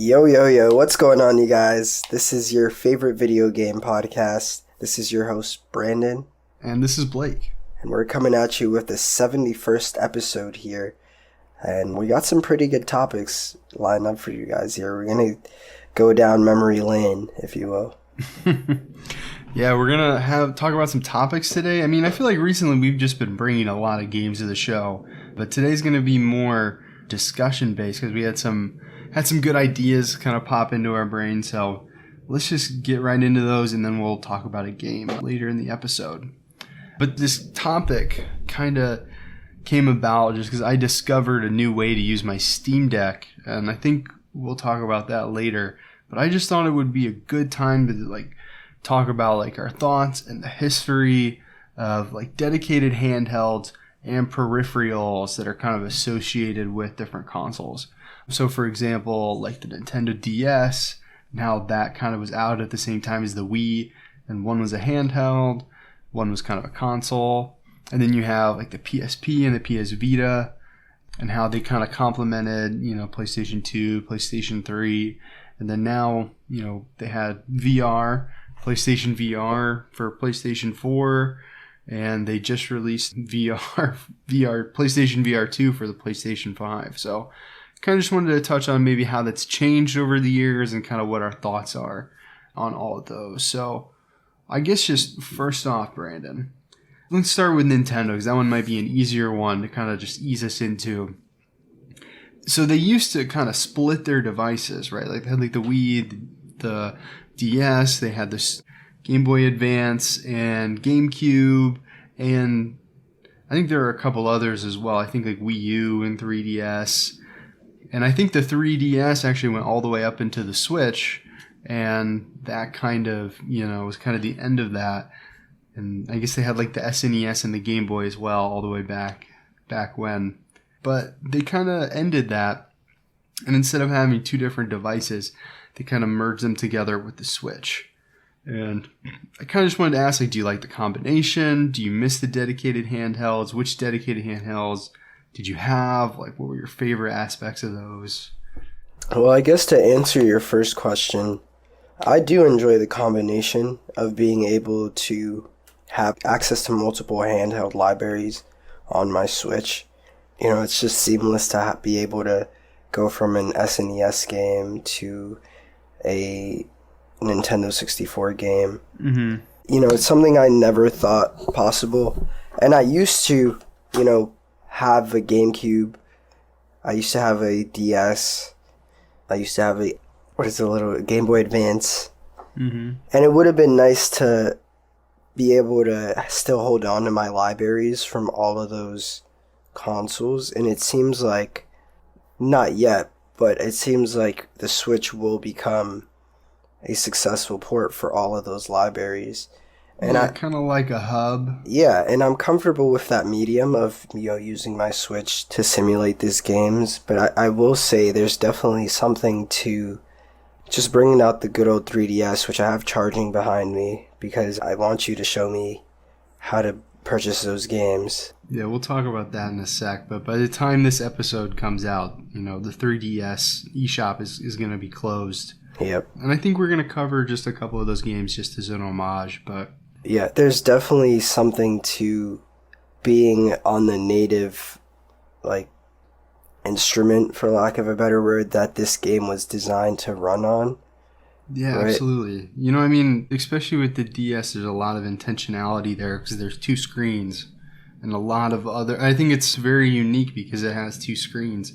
Yo, yo, yo, what's going on, you guys? This is your favorite video game podcast. This is your host, Brandon. And this is Blake. And we're coming at you with the 71st episode here. And we got some pretty good topics lined up for you guys here. We're going to go down memory lane, if you will. Yeah, we're going to talk about some topics today. I mean, I feel like recently we've just been bringing a lot of games to the show. But today's going to be more discussion-based because we had some good ideas kind of pop into our brain. So let's just get right into those and then we'll talk about a game later in the episode. But this topic kind of came about just because I discovered a new way to use my Steam Deck. And I think we'll talk about that later. But I just thought it would be a good time to talk about our thoughts and the history of dedicated handhelds and peripherals that are kind of associated with different consoles. So, for example, the Nintendo DS, and how that kind of was out at the same time as the Wii, and one was a handheld, one was kind of a console, and then you have the PSP and the PS Vita, and how they kind of complemented, PlayStation 2, PlayStation 3, and then now, they had VR, PlayStation VR for PlayStation 4, and they just released PlayStation VR 2 for the PlayStation 5. So kind of just wanted to touch on maybe how that's changed over the years and kind of what our thoughts are on all of those. So I guess just first off, Brandon, let's start with Nintendo because that one might be an easier one to kind of just ease us into. So they used to kind of split their devices, right? They had the Wii, the DS, they had this Game Boy Advance and GameCube, and I think there are a couple others as well. I think Wii U and 3DS. And I think the 3DS actually went all the way up into the Switch, and that kind of, was kind of the end of that. And I guess they had the SNES and the Game Boy as well, all the way back when. But they kind of ended that, and instead of having two different devices, they kind of merged them together with the Switch. And I kind of just wanted to ask, do you like the combination? Do you miss the dedicated handhelds? Which dedicated handhelds did you have? What were your favorite aspects of those? Well, I guess to answer your first question, I do enjoy the combination of being able to have access to multiple handheld libraries on my Switch. It's just seamless to be able to go from an SNES game to a Nintendo 64 game. Mm-hmm. It's something I never thought possible. And I used to, have a GameCube. I used to have a DS. I used to have a little Game Boy Advance. Mm-hmm. And it would have been nice to be able to still hold on to my libraries from all of those consoles. And it seems like, not yet, but it seems like the Switch will become a successful port for all of those libraries. And I kind of like a hub. Yeah, and I'm comfortable with that medium of using my Switch to simulate these games. But I will say there's definitely something to just bringing out the good old 3DS, which I have charging behind me, because I want you to show me how to purchase those games. Yeah, we'll talk about that in a sec. But by the time this episode comes out, the 3DS eShop is going to be closed. Yep. And I think we're going to cover just a couple of those games just as an homage, but yeah, there's definitely something to being on the native, instrument, for lack of a better word, that this game was designed to run on. Yeah, right? Absolutely. Especially with the DS, there's a lot of intentionality there because there's two screens and a lot of other. I think it's very unique because it has two screens.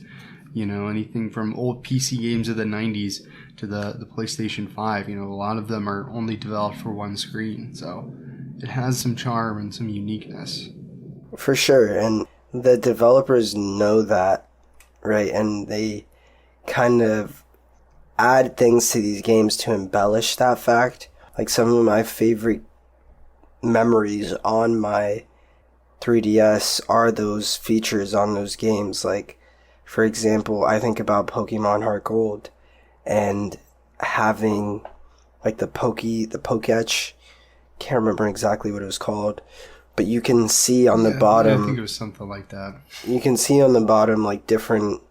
Anything from old PC games of the 90s to the PlayStation 5, a lot of them are only developed for one screen. So it has some charm and some uniqueness. For sure. And the developers know that, right? And they kind of add things to these games to embellish that fact. Some of my favorite memories on my 3DS are those features on those games. For example, I think about Pokemon Heart Gold and having the Pokéetch. Can't remember exactly what it was called, but you can see on the bottom. I think it was something like that. You can see on the bottom different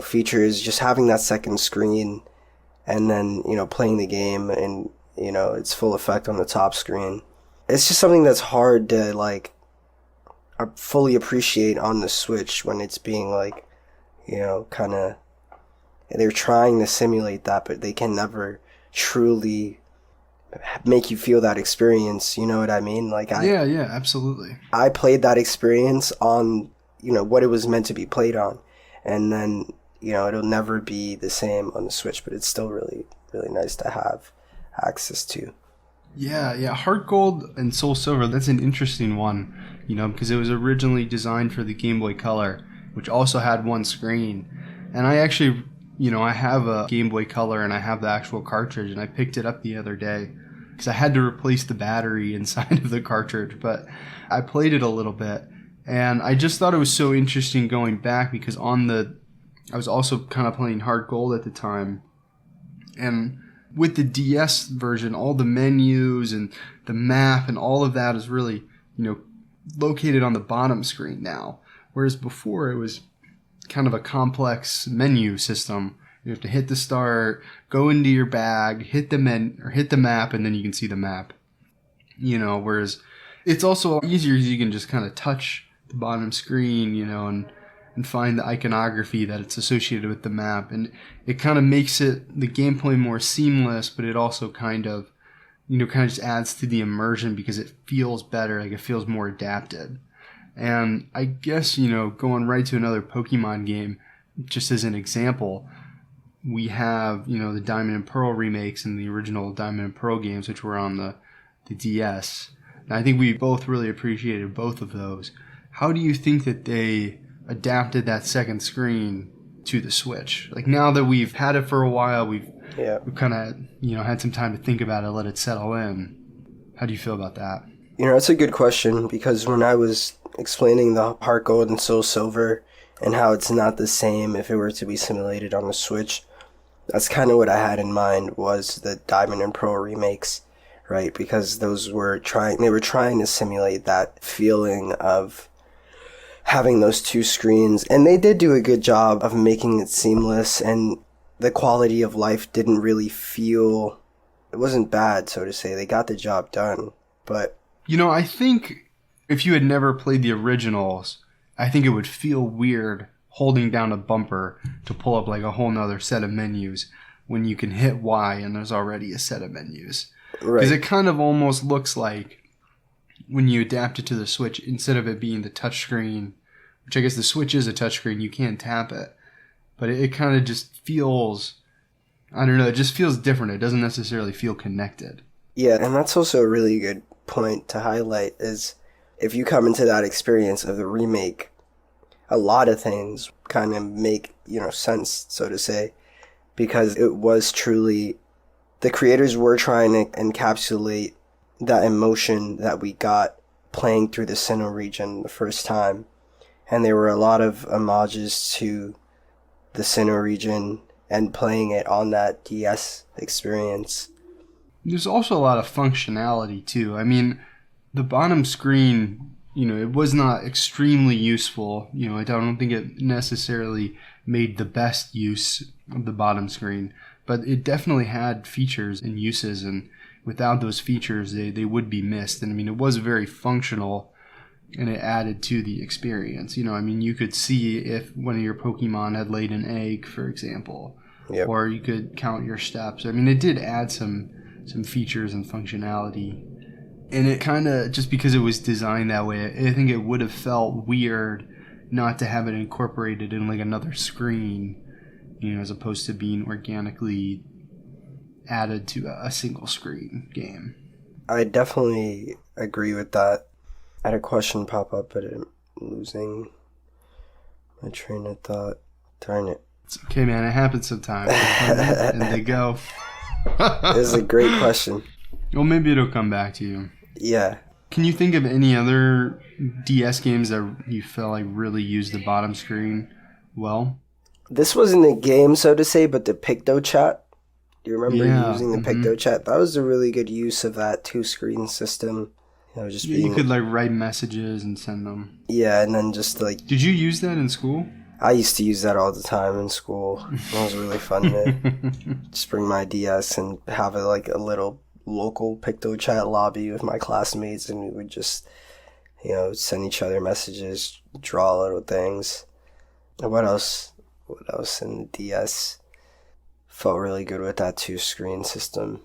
features, just having that second screen and then, playing the game and, its full effect on the top screen. It's just something that's hard to, like, fully appreciate on the Switch when it's being, like, kind of, they're trying to simulate that, but they can never truly make you feel that experience. You know what I mean? Like, yeah, absolutely. I played that experience on, what it was meant to be played on. And then, it'll never be the same on the Switch, but it's still really, really nice to have access to. Yeah. Heart Gold and Soul Silver, that's an interesting one, because it was originally designed for the Game Boy Color, which also had one screen. And I actually, I have a Game Boy Color and I have the actual cartridge, and I picked it up the other day because I had to replace the battery inside of the cartridge, but I played it a little bit. And I just thought it was so interesting going back because I was also kind of playing Heart Gold at the time. And with the DS version, all the menus and the map and all of that is really, located on the bottom screen now. Whereas before it was kind of a complex menu system. You have to hit the start, go into your bag, hit the map, and then you can see the map. Whereas it's also easier because you can just kind of touch the bottom screen, and find the iconography that it's associated with the map. And it kind of makes the gameplay more seamless, but it also kind of just adds to the immersion because it feels better, like it feels more adapted. And I guess, going right to another Pokemon game, just as an example, we have, the Diamond and Pearl remakes and the original Diamond and Pearl games, which were on the DS. And I think we both really appreciated both of those. How do you think that they adapted that second screen to the Switch? Like, now that we've had it for a while, we've kind of, had some time to think about it, let it settle in. How do you feel about that? It's a good question, because when I was explaining the Heart Gold and Soul Silver and how it's not the same if it were to be simulated on the Switch, that's kind of what I had in mind was the Diamond and Pearl remakes, right? Because they were trying to simulate that feeling of having those two screens, and they did do a good job of making it seamless, and the quality of life didn't really feel, it wasn't bad, so to say. They got the job done, but I think if you had never played the originals, I think it would feel weird holding down a bumper to pull up like a whole nother set of menus when you can hit Y and there's already a set of menus. Right. Because it kind of almost looks like when you adapt it to the Switch, instead of it being the touchscreen, which I guess the Switch is a touchscreen, you can't tap it. But it kind of just feels, I don't know, it just feels different. It doesn't necessarily feel connected. Yeah, and that's also a really good point to highlight is if you come into that experience of the remake, a lot of things kind of make, sense, so to say, because it was truly, the creators were trying to encapsulate that emotion that we got playing through the Sinnoh region the first time. And there were a lot of homages to the Sinnoh region and playing it on that DS experience. There's also a lot of functionality too. I mean, the bottom screen, it was not extremely useful. I don't think it necessarily made the best use of the bottom screen, but it definitely had features and uses, and without those features, they would be missed. And I mean, it was very functional, and it added to the experience. You could see if one of your Pokemon had laid an egg, for example, or you could count your steps. I mean, it did add some features and functionality. And it kind of, just because it was designed that way, I think it would have felt weird not to have it incorporated in like another screen, as opposed to being organically added to a single screen game. I definitely agree with that. I had a question pop up, but I'm losing my train of thought. Darn it. It's okay, man. It happens sometimes. And they go. This is a great question. Well, maybe it'll come back to you. Yeah. Can you think of any other DS games that you felt like really used the bottom screen well? This wasn't a game, so to say, but the Picto Chat. Do you remember using the Picto Chat? That was a really good use of that two-screen system. You could like write messages and send them. Yeah, and then just like... Did you use that in school? I used to use that all the time in school. It was really fun to just bring my DS and have a little local PictoChat lobby with my classmates, and we would just, send each other messages, draw little things. And what else? What else in the DS? Felt really good with that 2-screen system.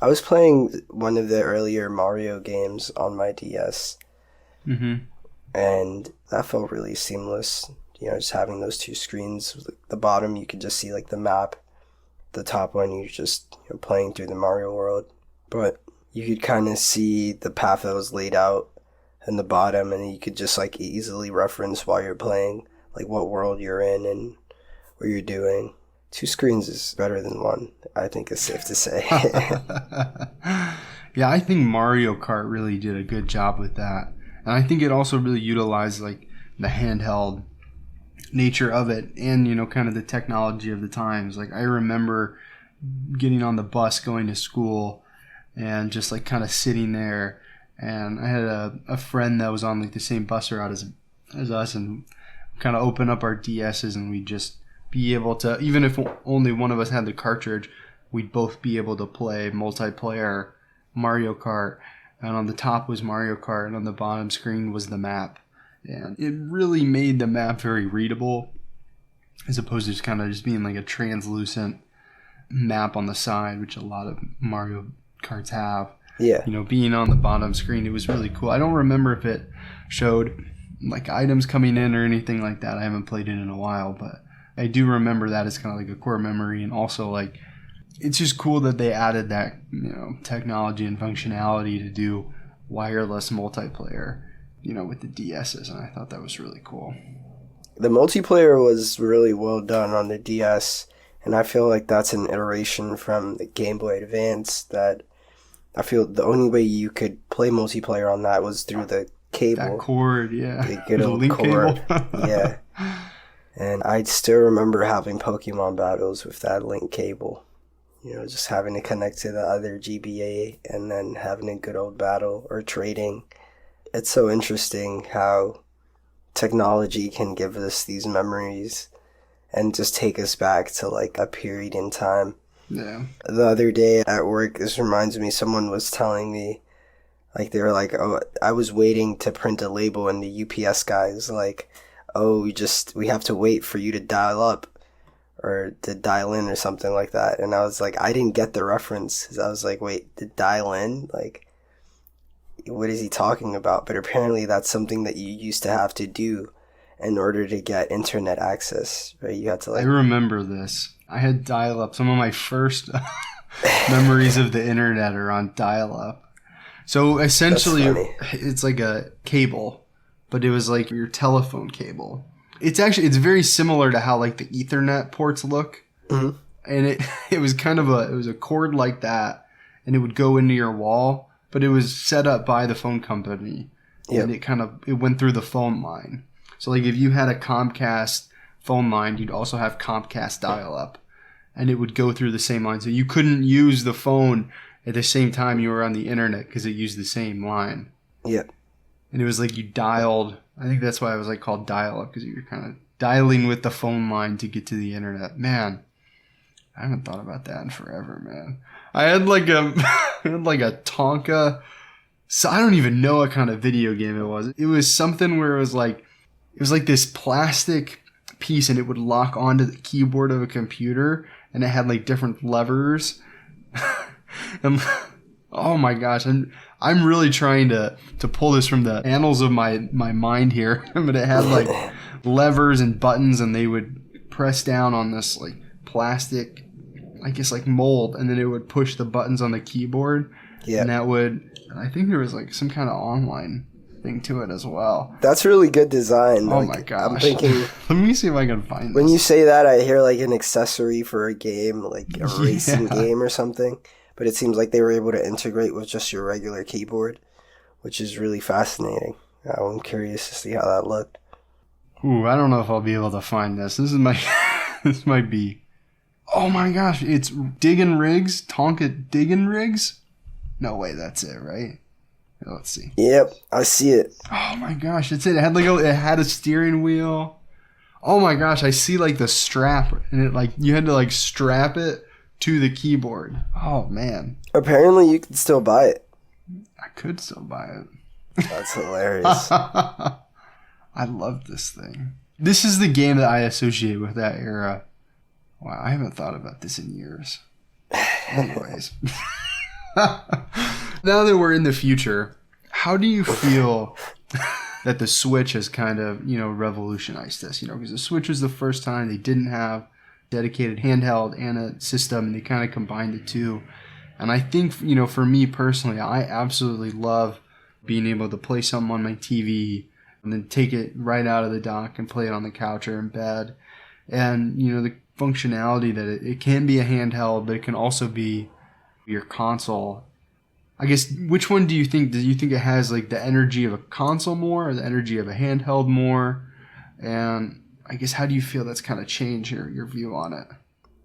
I was playing one of the earlier Mario games on my DS. Mm-hmm. And that felt really seamless. Just having those 2 screens. The bottom, you could just see the map. The top one, you're just playing through the Mario world. But you could kind of see the path that was laid out in the bottom, and you could just easily reference while you're playing, what world you're in and what you're doing. 2 screens is better than 1, I think it's safe to say. Yeah, I think Mario Kart really did a good job with that. And I think it also really utilized the handheld nature of it and, kind of the technology of the times. I remember getting on the bus going to school and just kind of sitting there. And I had a friend that was on the same bus route as us, and kind of open up our DSs, and we'd just be able to, even if only one of us had the cartridge, we'd both be able to play multiplayer Mario Kart. And on the top was Mario Kart, and on the bottom screen was the map. And it really made the map very readable, as opposed to just kind of just being a translucent map on the side, which a lot of Mario Karts have. Yeah. Being on the bottom screen, it was really cool. I don't remember if it showed items coming in or anything like that. I haven't played it in a while, but I do remember that as kind of a core memory. And also it's just cool that they added that, technology and functionality to do wireless multiplayer, with the DSs. And I thought that was really cool. The multiplayer was really well done on the DS, and I feel like that's an iteration from the Game Boy Advance that I feel the only way you could play multiplayer on that was through the cable. That cord, yeah. The good old cord. Yeah. And I still remember having Pokemon battles with that link cable. Just having to connect to the other GBA and then having a good old battle or trading. It's so interesting how technology can give us these memories and just take us back to a period in time. Yeah. The other day at work, this reminds me, someone was telling me, they were oh, I was waiting to print a label, and the UPS guy was oh, we have to wait for you to dial up or to dial in or something like that. And I was I didn't get the reference. 'Cause I was wait, to dial in? What is he talking about? But apparently that's something that you used to have to do in order to get internet access, right? You had to I remember this. I had dial-up. Some of my first memories of the internet are on dial-up. So essentially, it's a cable, but it was your telephone cable. It's very similar to how the Ethernet ports look. Mm-hmm. And it was kind of it was a cord like that, and it would go into your wall, but it was set up by the phone company. Yep. And it went through the phone line. So if you had a Comcast phone line, you'd also have Comcast dial-up, and it would go through the same line. So you couldn't use the phone at the same time you were on the internet because it used the same line. Yeah. And it was you dialed. I think that's why it was called dial-up, because you were kind of dialing with the phone line to get to the internet. Man, I haven't thought about that in forever, man. I had a Tonka. So I don't even know what kind of video game it was. It was something where it was this plastic piece, and it would lock onto the keyboard of a computer, and it had different levers. And oh my gosh, I'm really trying to pull this from the annals of my mind here. But it had levers and buttons, and they would press down on this plastic, I guess mold, and then it would push the buttons on the keyboard. Yeah. And I think there was some kind of online thing to it as well. That's really good design. Oh my gosh. I'm thinking. Let me see if I can find this. When you say that, I hear an accessory for a game, a racing game or something. But it seems they were able to integrate with just your regular keyboard, which is really fascinating. I'm curious to see how that looked. Ooh, I don't know if I'll be able to find this. This might be. Oh my gosh, it's Diggin' Rigs, Tonka Diggin' Rigs? No way, that's it, right? Let's see. Yep, I see it. Oh my gosh, it's it. It had it had a steering wheel. Oh my gosh, I see like the strap, and it like you had to like strap it to the keyboard. Oh man. Apparently you can still buy it. I could still buy it. That's hilarious. I love this thing. This is the game that I associate with that era. Wow, I haven't thought about this in years. Anyways. Now that we're in the future, how do you feel that the Switch has kind of, revolutionized this? Because the Switch was the first time they didn't have dedicated handheld and a system, and they kind of combined the two. And I think, for me personally, I absolutely love being able to play something on my TV and then take it right out of the dock and play it on the couch or in bed. And, the functionality that it can be a handheld, but it can also be your console. I guess, which one do you think it has like the energy of a console more or the energy of a handheld more? And I guess, how do you feel that's kind of changed your view on it?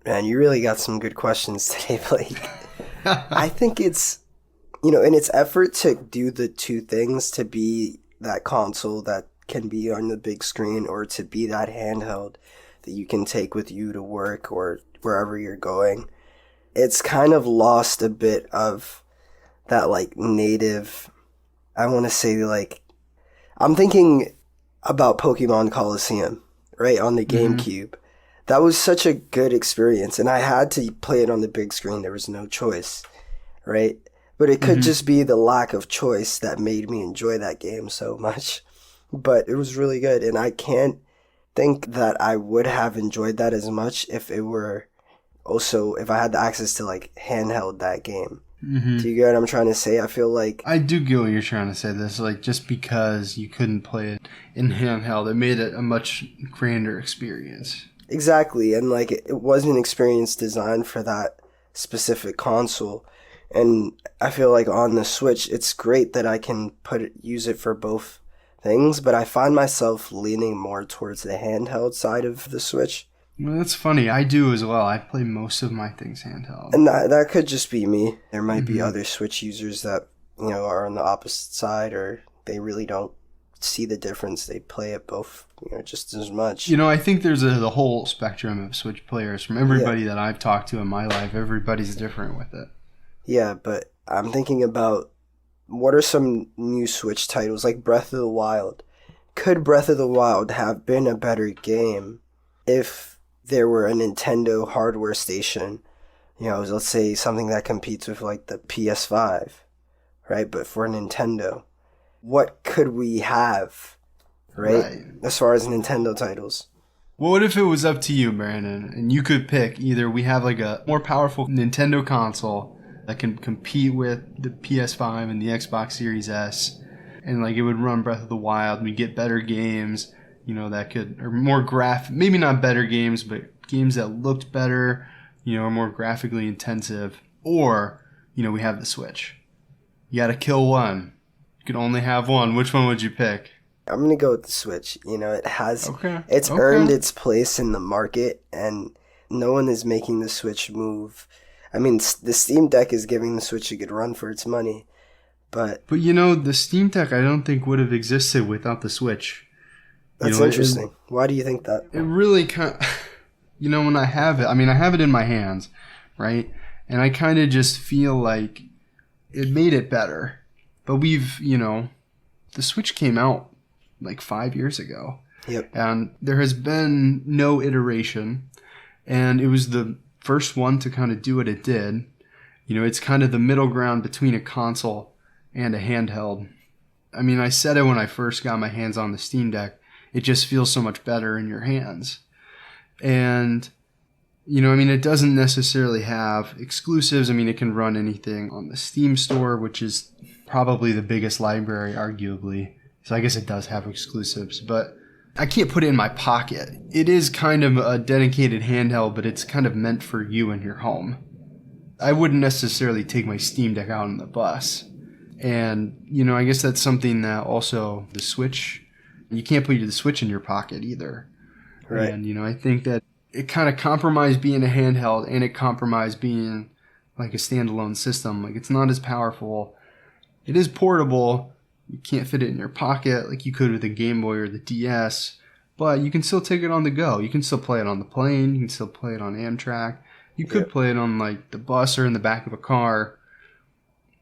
Man, you really got some good questions today, Blake. I think it's, in its effort to do the two things, to be that console that can be on the big screen or to be that handheld that you can take with you to work or wherever you're going, it's kind of lost a bit of that like native, I want to say like, I'm thinking about Pokemon Coliseum, right, on the GameCube. That was such a good experience, and I had to play it on the big screen. There was no choice, right? But it could just be the lack of choice that made me enjoy that game so much. But it was really good, and I can't think that I would have enjoyed that as much if it were also, if I had the access to like handheld that game. Do you get what I'm trying to say? I feel like I do get what you're trying to say. This like just because you couldn't play it in handheld, it made it a much grander experience. Exactly, and like it wasn't an experience designed for that specific console. And I feel like on the Switch, it's great that I can use it for both things, but I find myself leaning more towards the handheld side of the Switch. Well, that's funny. I do as well. I play most of my things handheld. And that could just be me. There might be other Switch users that, are on the opposite side, or they really don't see the difference. They play it both, just as much. I think there's the whole spectrum of Switch players. From everybody that I've talked to in my life, everybody's different with it. Yeah, but I'm thinking about what are some new Switch titles, like Breath of the Wild. Could Breath of the Wild have been a better game if there were a Nintendo hardware station, let's say something that competes with like the PS5, right? But for Nintendo, what could we have, right? As far as Nintendo titles. Well, what if it was up to you, Brandon, and you could pick either we have like a more powerful Nintendo console that can compete with the PS5 and the Xbox Series S, and like it would run Breath of the Wild, and we get better games, that could, or more maybe not better games, but games that looked better, or more graphically intensive. Or, we have the Switch. You gotta kill one. You can only have one. Which one would you pick? I'm gonna go with the Switch. It's earned its place in the market, and no one is making the Switch move. I mean, the Steam Deck is giving the Switch a good run for its money, but the Steam Deck I don't think would have existed without the Switch. That's interesting. Why do you think that? It really kind of, when I have it, I have it in my hands, right? And I kind of just feel like it made it better. But the Switch came out like 5 years ago. Yep. And there has been no iteration. And it was the first one to kind of do what it did. It's kind of the middle ground between a console and a handheld. I said it when I first got my hands on the Steam Deck. It just feels so much better in your hands. And, it doesn't necessarily have exclusives. It can run anything on the Steam store, which is probably the biggest library, arguably. So I guess it does have exclusives, but I can't put it in my pocket. It is kind of a dedicated handheld, but it's kind of meant for you in your home. I wouldn't necessarily take my Steam Deck out on the bus. And, I guess that's something that also the Switch, you can't put the Switch in your pocket either. Right. And, I think that it kind of compromised being a handheld, and it compromised being like a standalone system. Like, it's not as powerful. It is portable. You can't fit it in your pocket like you could with a Game Boy or the DS. but you can still take it on the go. You can still play it on the plane. You can still play it on Amtrak. You could play it on like the bus or in the back of a car,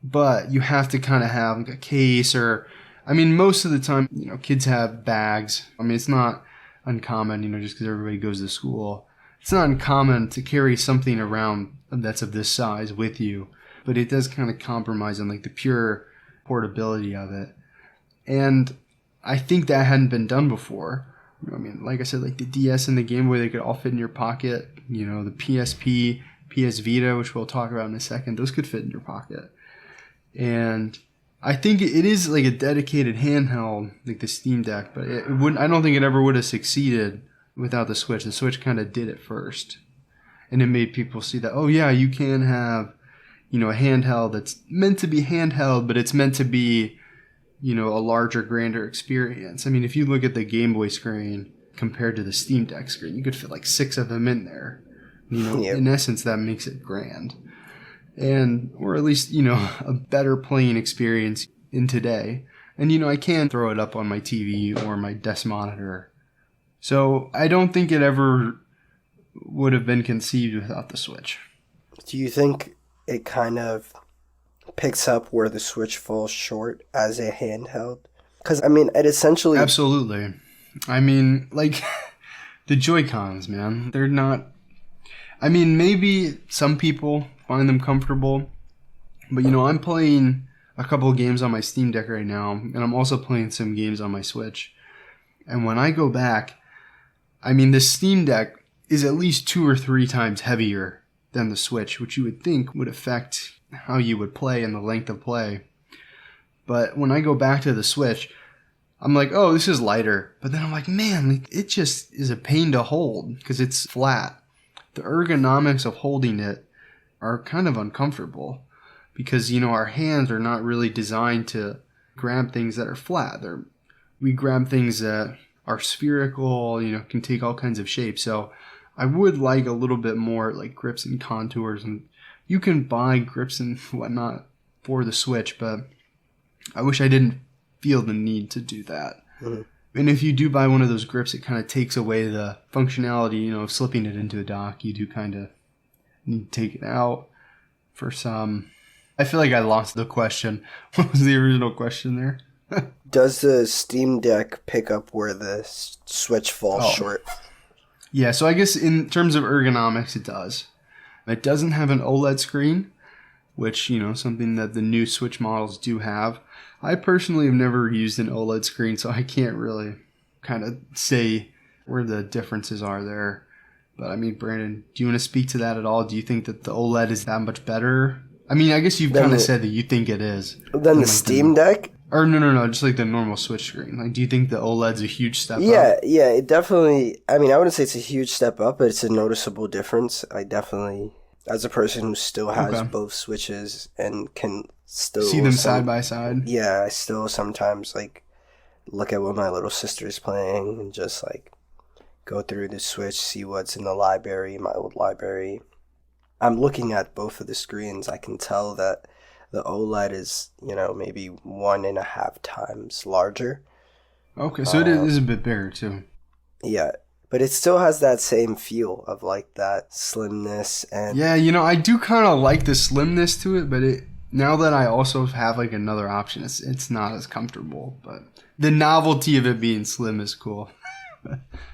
but you have to kind of have like a case or, I mean, most of the time, kids have bags. I mean, it's not uncommon, just because everybody goes to school. It's not uncommon to carry something around that's of this size with you, but it does kind of compromise on like the pure portability of it. And I think that hadn't been done before. I mean, like I said, like the DS and the Game Boy, they could all fit in your pocket. The PSP, PS Vita, which we'll talk about in a second, those could fit in your pocket. And I think it is like a dedicated handheld, like the Steam Deck, but it wouldn't. I don't think it ever would have succeeded without the Switch. The Switch kind of did it first, and it made people see that, oh yeah, you can have, a handheld that's meant to be handheld, but it's meant to be, a larger, grander experience. I mean, if you look at the Game Boy screen compared to the Steam Deck screen, you could fit like 6 of them in there. In essence, that makes it grand. And, or at least, a better playing experience in today. And, I can throw it up on my TV or my desk monitor. So I don't think it ever would have been conceived without the Switch. Do you think it kind of picks up where the Switch falls short as a handheld? Because, I mean, it essentially... Absolutely. I mean, like, the Joy-Cons, man, they're not... I mean, maybe some people find them comfortable, but I'm playing a couple of games on my Steam Deck right now, and I'm also playing some games on my Switch. And when I go back, I mean, the Steam Deck is at least 2 or 3 times heavier than the Switch, which you would think would affect how you would play and the length of play. But when I go back to the Switch, I'm like, oh, this is lighter. But then I'm like, man, it just is a pain to hold because it's flat. The ergonomics of holding it are kind of uncomfortable because, our hands are not really designed to grab things that are flat. We grab things that are spherical, can take all kinds of shapes. So I would like a little bit more like grips and contours, and you can buy grips and whatnot for the Switch, but I wish I didn't feel the need to do that. Mm-hmm. And if you do buy one of those grips, it kind of takes away the functionality, of slipping it into a dock. You do kind of need to take it out for some. I feel like I lost the question. What was the original question there? Does the Steam Deck pick up where the Switch falls short? Yeah, so I guess in terms of ergonomics, it does. It doesn't have an OLED screen, which, something that the new Switch models do have. I personally have never used an OLED screen, so I can't really kind of say where the differences are there. But I mean, Brandon, do you want to speak to that at all? Do you think that the OLED is that much better? I mean, I guess you've kind of said that you think it is. Then the Steam Deck? Or no, just like the normal Switch screen. Like, do you think the OLED's a huge step up? Yeah, it definitely, I mean, I wouldn't say it's a huge step up, but it's a noticeable difference. I definitely, as a person who still has both Switches and can still see them side by side. Yeah, I still sometimes like look at what my little sister's playing and just like go through the Switch, see what's in the library, my old library. I'm looking at both of the screens. I can tell that the OLED is, maybe 1.5 times larger. Okay, so it is a bit bigger too. Yeah, but it still has that same feel of like that slimness and... Yeah, I do kind of like the slimness to it, but now that I also have like another option, it's not as comfortable. But the novelty of it being slim is cool.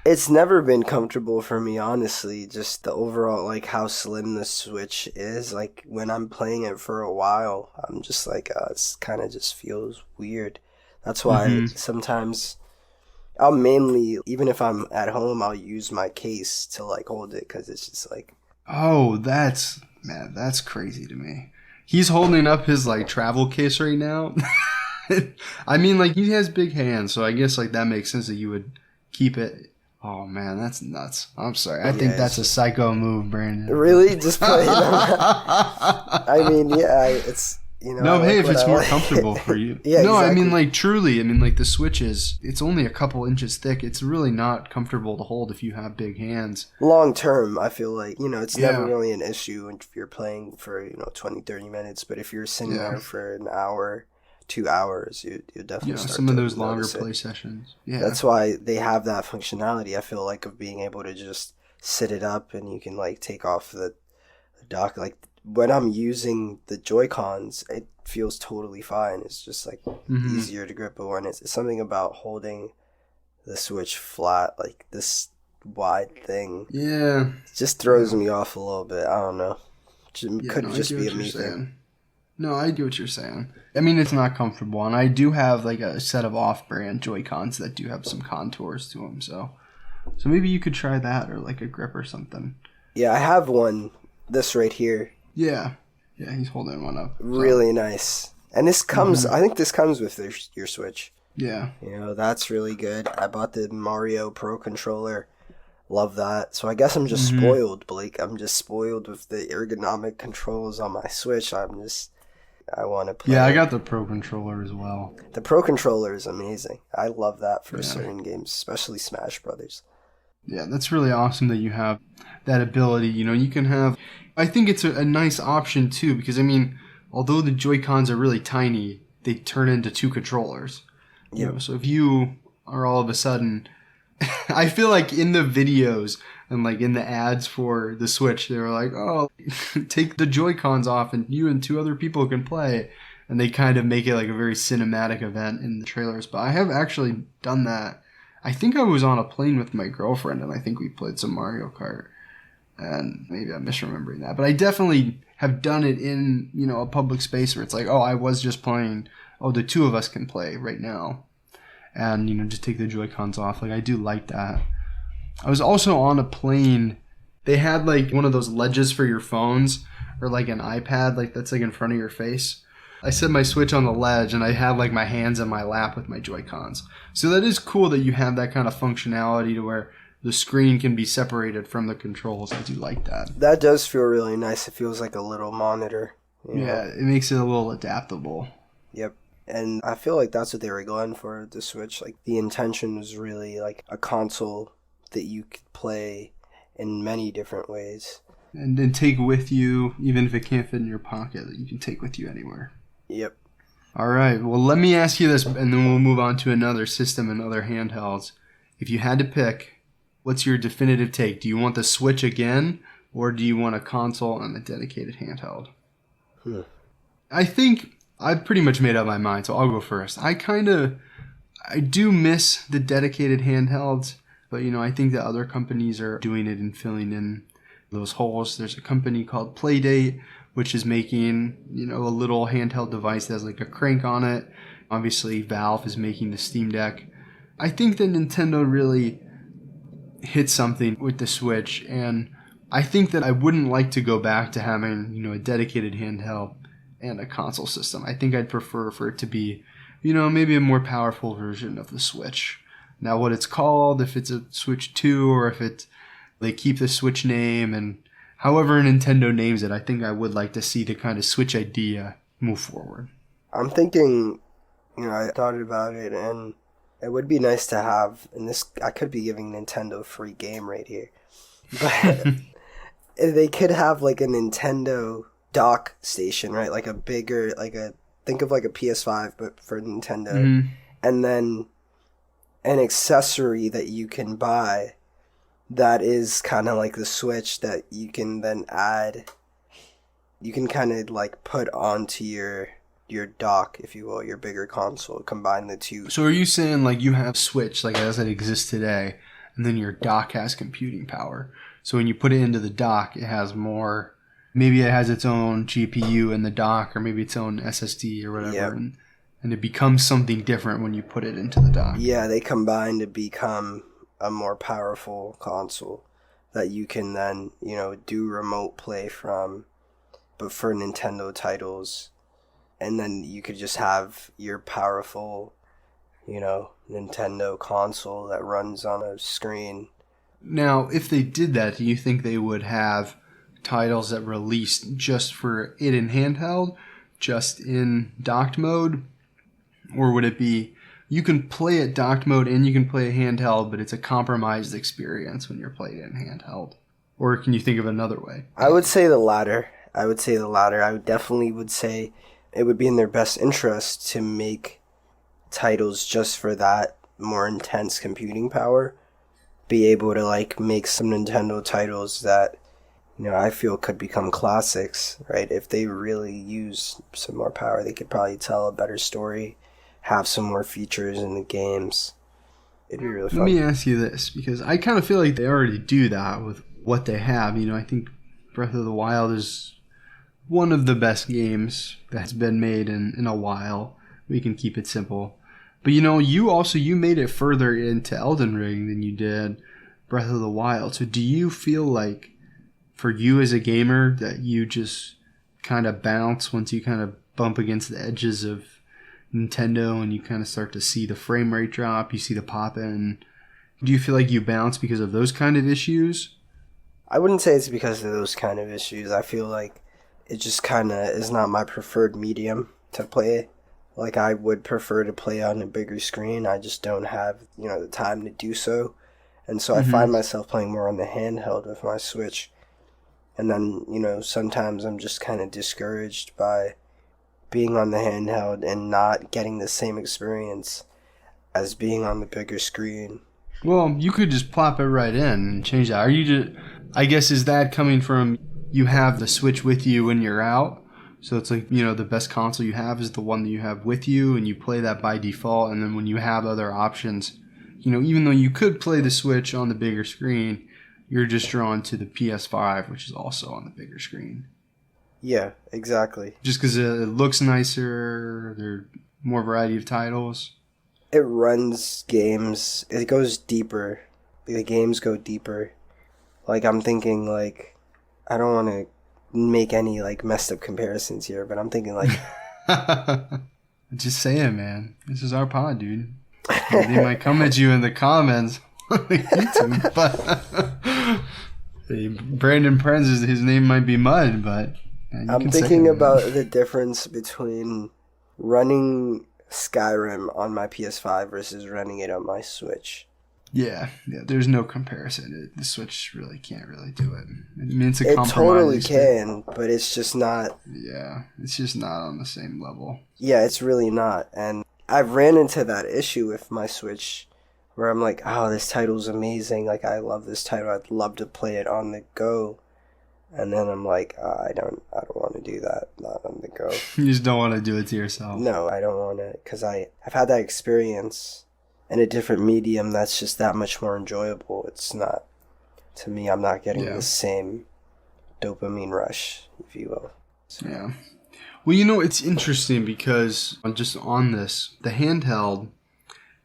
It's never been comfortable for me, honestly. Just the overall, like, how slim the Switch is. Like, when I'm playing it for a while, I'm just like, it kind of just feels weird. That's why sometimes I'll mainly, even if I'm at home, I'll use my case to, like, hold it because it's just like... Oh, that's crazy to me. He's holding up his, like, travel case right now. I mean, like, he has big hands, so I guess, like, that makes sense that you would... keep it. Oh man, that's nuts. I'm sorry. I think that's a psycho move, Brandon. Really? Just play them? I mean, yeah, it's, No, hey, if it's more comfortable for you. Yeah, no, exactly. I mean, like, truly. I mean, like, the Switch it's only a couple inches thick. It's really not comfortable to hold if you have big hands. Long term, I feel like, it's never really an issue if you're playing for, 20, 30 minutes. But if you're sitting there for an hour, 2 hours, you definitely start some of to those longer notice it. play sessions. Yeah, That's why they have that functionality, I feel like, of being able to just sit it up and you can like take off the dock. Like when I'm using the Joy-Cons, it feels totally fine. It's just like easier to grip, but when it's something about holding the Switch flat, like this wide thing, yeah, it just throws me off a little bit. I don't know. Could just be a me thing. No, I get what you're saying. I mean, it's not comfortable, and I do have like a set of off-brand Joy-Cons that do have some contours to them, so maybe you could try that, or like a grip or something. Yeah, I have one, this right here. Yeah, he's holding one up. Really nice. And this comes, I think this comes with your Switch. Yeah. That's really good. I bought the Mario Pro controller. Love that. So I guess I'm just spoiled, Blake. I'm just spoiled with the ergonomic controls on my Switch. I want to play. Yeah, I got the Pro controller as well. The Pro controller is amazing. I love that for certain games, especially Smash Brothers. Yeah, that's really awesome that you have that ability. You can have... I think it's a nice option, too, because, I mean, although the Joy-Cons are really tiny, they turn into 2 controllers. Yeah. So if you are all of a sudden... I feel like in the videos and like in the ads for the Switch, they were like, oh, take the Joy-Cons off and you and 2 other people can play. And they kind of make it like a very cinematic event in the trailers. But I have actually done that. I think I was on a plane with my girlfriend and I think we played some Mario Kart. And maybe I'm misremembering that. But I definitely have done it in, a public space where it's like, oh, I was just playing. Oh, the 2 of us can play right now. And, just take the Joy-Cons off. Like, I do like that. I was also on a plane. They had, like, one of those ledges for your phones. Or, like, an iPad, like, that's, like, in front of your face. I set my Switch on the ledge, and I had, like, my hands in my lap with my Joy-Cons. So that is cool that you have that kind of functionality to where the screen can be separated from the controls. I do like that. That does feel really nice. It feels like a little monitor. Yeah, it makes it a little adaptable. Yep. And I feel like that's what they were going for, the Switch. Like, the intention was really, like, a console that you could play in many different ways. And then take with you, even if it can't fit in your pocket, that you can take with you anywhere. Yep. All right. Well, let me ask you this, and then we'll move on to another system and other handhelds. If you had to pick, what's your definitive take? Do you want the Switch again, or do you want a console and a dedicated handheld? I think... I've pretty much made up my mind, so I'll go first. I do miss the dedicated handhelds, but, I think that other companies are doing it and filling in those holes. There's a company called Playdate, which is making, a little handheld device that has like a crank on it. Obviously, Valve is making the Steam Deck. I think that Nintendo really hit something with the Switch, and I think that I wouldn't like to go back to having, a dedicated handheld and a console system. I think I'd prefer for it to be, maybe a more powerful version of the Switch. Now, what it's called, if it's a Switch 2 or if they keep the Switch name and however Nintendo names it, I think I would like to see the kind of Switch idea move forward. I'm thinking, I thought about it, and it would be nice to have, and this, I could be giving Nintendo a free game right here, but they could have like a Nintendo dock station, right? Like a bigger, think of like a PS5, but for Nintendo. And then an accessory that you can buy that is kind of like the Switch that you can then add. You can kind of like put onto your dock, if you will, your bigger console, combine the two. So are you saying like you have Switch like as it exists today, and then your dock has computing power? So when you put it into the dock, it has more... Maybe it has its own GPU in the dock, or maybe its own SSD or whatever, and it becomes something different when you put it into the dock. Yeah, they combine to become a more powerful console that you can then, do remote play from, but for Nintendo titles. And then you could just have your powerful, Nintendo console that runs on a screen. Now, if they did that, do you think they would have titles that released just for it in handheld, just in docked mode? Or would it be, you can play it docked mode and you can play it handheld, but it's a compromised experience when you're playing it in handheld? Or can you think of another way? I would say the latter. I definitely would say it would be in their best interest to make titles just for that more intense computing power. Be able to like make some Nintendo titles that, you know, I feel could become classics, right? If they really use some more power, they could probably tell a better story, have some more features in the games. It'd be really fun. Let me ask you this, because I kind of feel like they already do that with what they have. You know, I think Breath of the Wild is one of the best games that's been made in a while. We can keep it simple. But, you know, you made it further into Elden Ring than you did Breath of the Wild. So do you feel like, for you as a gamer, that you just kind of bounce once you kind of bump against the edges of Nintendo and you kind of start to see the frame rate drop, you see the pop in? Do you feel like you bounce because of those kind of issues? I wouldn't say it's because of those kind of issues. I feel like it just kind of is not my preferred medium to play. Like, I would prefer to play on a bigger screen. I just don't have, you know, the time to do so. And so I find myself playing more on the handheld with my Switch. And then, you know, sometimes I'm just kind of discouraged by being on the handheld and not getting the same experience as being on the bigger screen. Well, you could just plop it right in and change that. Are you just, I guess, is that coming from you have the Switch with you when you're out? So it's like, you know, the best console you have is the one that you have with you, and you play that by default. And then when you have other options, you know, even though you could play the Switch on the bigger screen, you're just drawn to the PS5, which is also on the bigger screen. Yeah, exactly. Just because it looks nicer, there are more variety of titles. It runs games. It goes deeper. The games go deeper. Like, I'm thinking, like, I don't want to make any, like, messed up comparisons here, but I'm thinking, like... Just say it, man. This is our pod, dude. They might come at you in the comments on YouTube, but... Brandon Prenz, his name might be Mud, but... I'm thinking about the difference between running Skyrim on my PS5 versus running it on my Switch. Yeah, there's no comparison. The Switch really can't really do it. I mean, it's a compromise. It totally can, but it's just not... Yeah, it's just not on the same level. Yeah, it's really not. And I've ran into that issue with my Switch where I'm like, oh, this title's amazing. Like, I love this title. I'd love to play it on the go. And then I'm like, I don't want to do that, not on the go. You just don't want to do it to yourself. No, I don't want to, because I've had that experience in a different medium that's just that much more enjoyable. It's not, to me, I'm not getting the same dopamine rush, if you will. So. Yeah. Well, you know, it's interesting because just on this, the handheld,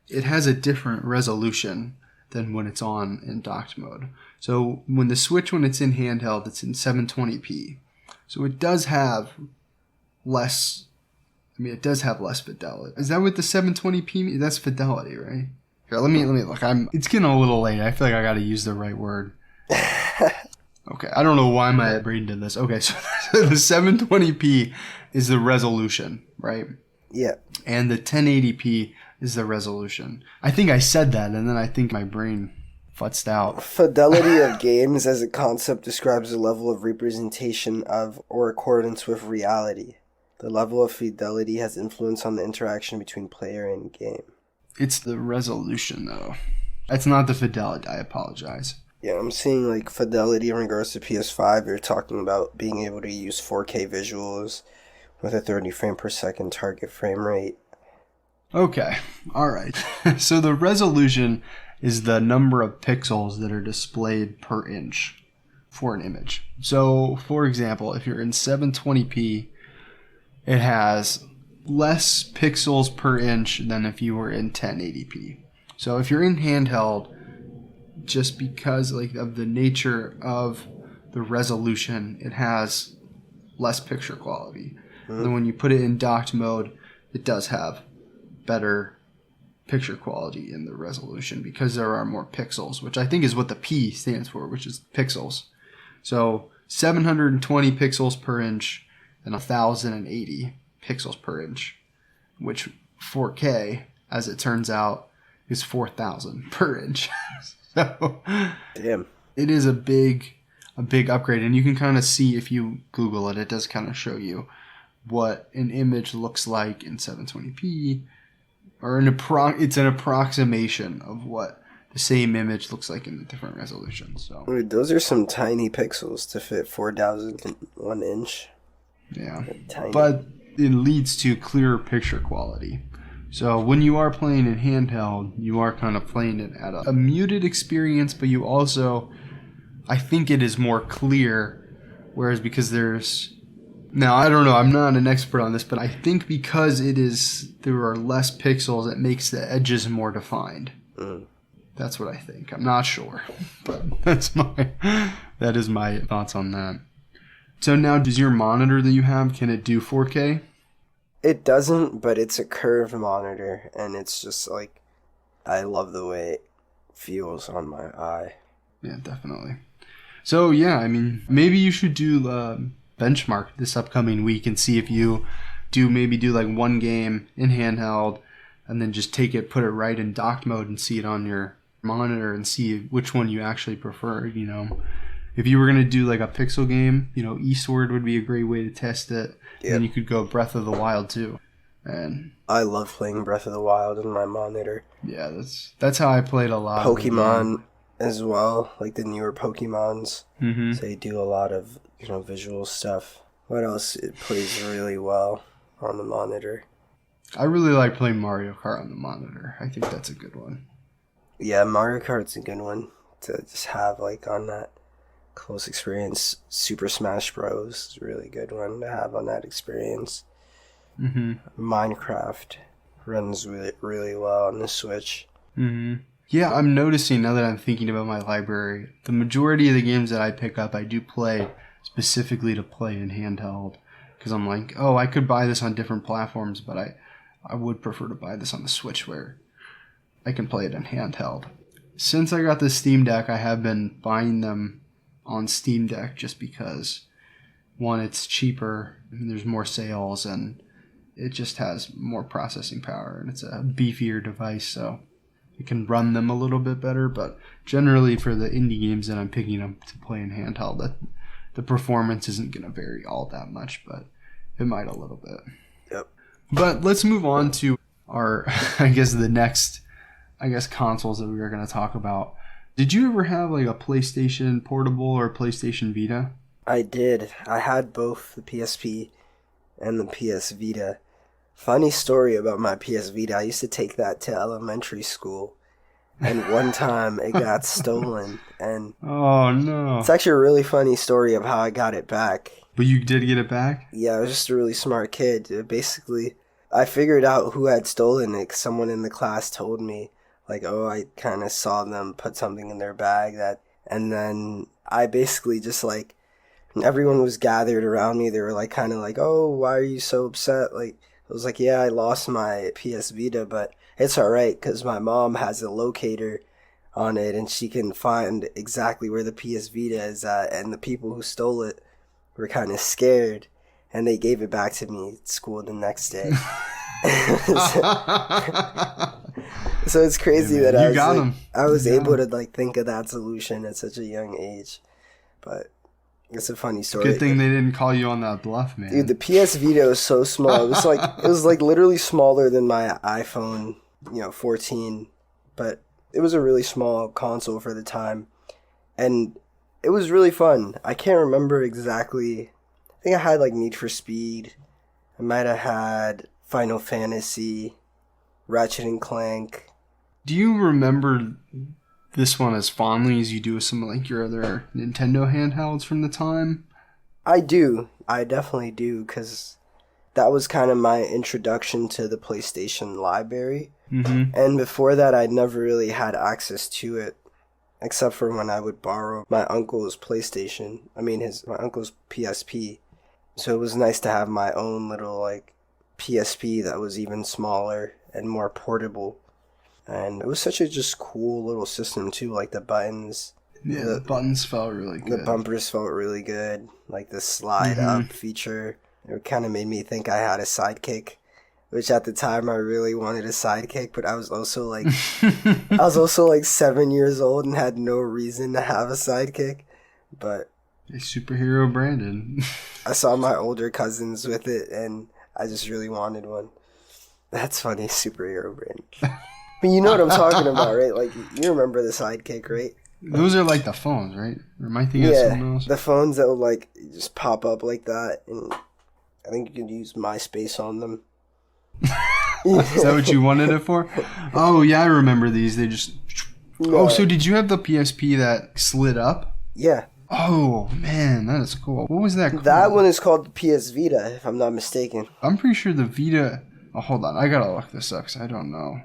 it has a different resolution than when it's on in docked mode. So when the Switch, when it's in handheld, it's in 720p. So it does have less, it does have less fidelity. Is that with the 720p? That's fidelity, right? Here, let me look. It's getting a little late. I feel like I got to use the right word. Okay, I don't know why my brain did this. Okay, so the 720p is the resolution, right? Yeah. And the 1080p is the resolution. I think I said that, and then I think my brain futzed out. Fidelity of games as a concept describes the level of representation of or accordance with reality. The level of fidelity has influence on the interaction between player and game. It's the resolution, though. It's not the fidelity. I apologize. Yeah, I'm seeing like fidelity in regards to PS5. You're talking about being able to use 4K visuals with a 30 frame per second target frame rate. Okay, all right. So the resolution is the number of pixels that are displayed per inch for an image. So, for example, if you're in 720p, it has less pixels per inch than if you were in 1080p. So if you're in handheld, just because of the nature of the resolution, it has less picture quality. And then when you put it in docked mode, it does have better picture quality in the resolution because there are more pixels, which I think is what the P stands for, which is pixels. So 720 pixels per inch and 1080 pixels per inch, which 4K, as it turns out, is 4,000 per inch. So damn, it is a big upgrade, and you can kind of see if you Google it. It does kind of show you what an image looks like in 720p, or it's an approximation of what the same image looks like in the different resolutions. So Dude, those are some tiny pixels to fit 4,000 in 1 inch. yeah, Tiny. but it leads to clearer picture quality. So when you are playing in handheld, you are kind of playing it at a muted experience, but you also, I think it is more clear, whereas because now I don't know, I'm not an expert on this, but I think because there are less pixels, it makes the edges more defined. That's what I think. I'm not sure, but that is my thoughts on that. So now, does your monitor that you have, can it do 4K? It doesn't, but it's a curved monitor, and it's just like, I love the way it feels on my eye. Yeah, definitely. So yeah, I mean, maybe you should do benchmark this upcoming week and see if you do like one game in handheld, and then just put it right in docked mode and see it on your monitor and see which one you actually prefer. You know, if you were gonna do like a pixel game, you know, Eastward would be a great way to test it. Yep. And then you could go Breath of the Wild too. And I love playing Breath of the Wild on my monitor. Yeah, that's how I played a lot. Pokemon as well, like the newer Pokemons. Mm-hmm. So they do a lot of, you know, visual stuff. What else? It plays really well on the monitor. I really like playing Mario Kart on the monitor. I think that's a good one. Yeah, Mario Kart's a good one to just have like on that close experience. Super Smash Bros. Is a really good one to have on that experience. Mm-hmm. Minecraft runs really, really well on the Switch. Mm-hmm. Yeah, I'm noticing now that I'm thinking about my library, the majority of the games that I pick up, I do play specifically to play in handheld. Because I'm like, oh, I could buy this on different platforms, but I would prefer to buy this on the Switch where I can play it in handheld. Since I got the Steam Deck, I have been buying them on Steam Deck just because, one, it's cheaper, and there's more sales, and it just has more processing power, and it's a beefier device, so it can run them a little bit better. But generally for the indie games that I'm picking up to play in handheld, the performance isn't going to vary all that much, but it might a little bit. Yep. But let's move on to our, the next consoles that we are going to talk about. Did you ever have like a PlayStation Portable or PlayStation Vita? I did. I had both the PSP and the PS Vita. Funny story about my PS Vita. I used to take that to elementary school, and one time it got stolen. And oh no! It's actually a really funny story of how I got it back. But you did get it back? Yeah, I was just a really smart kid. Basically, I figured out who had stolen it. Someone in the class told me, like, oh, I kind of saw them put something in their bag and then I basically just like, everyone was gathered around me. They were like, kind of like, oh, why are you so upset? Like, I was like, yeah, I lost my PS Vita, but it's alright because my mom has a locator on it and she can find exactly where the PS Vita is at. And the people who stole it were kind of scared and they gave it back to me at school the next day. So it's crazy that I was able to like think of that solution at such a young age. But it's a funny story. Good thing they didn't call you on that bluff, man. Dude, the PS Vita was so small. It was like literally smaller than my iPhone, 14. But it was a really small console for the time. And it was really fun. I can't remember exactly. I think I had like Need for Speed. I might have had Final Fantasy, Ratchet and Clank. Do you remember this one as fondly as you do with some of like your other Nintendo handhelds from the time? I do. I definitely do, because that was kind of my introduction to the PlayStation library. Mm-hmm. And before that, I never really had access to it, except for when I would borrow my uncle's PlayStation. My uncle's PSP. So it was nice to have my own little like PSP that was even smaller and more portable. And it was such a just cool little system too, like the buttons. Yeah, the buttons felt really good. The bumpers felt really good. Like the slide up feature. It kind of made me think I had a sidekick, which at the time I really wanted a sidekick, but I was also like 7 years old and had no reason to have a sidekick. But A superhero Brandon. I saw my older cousins with it, and I just really wanted one. That's funny, superhero Brandon. But you know what I'm talking about, right? Like, you remember the Sidekick, right? Those are like the phones, right? Or am I thinking of something else? The phones that will, like, just pop up like that, and I think you can use MySpace on them. Is that what you wanted it for? Oh, yeah, I remember these. They just... No. Oh, so did you have the PSP that slid up? Yeah. Oh, man, that is cool. What was that called? That one is called the PS Vita, if I'm not mistaken. I'm pretty sure the Vita... Oh, hold on. I gotta look this up because I don't know.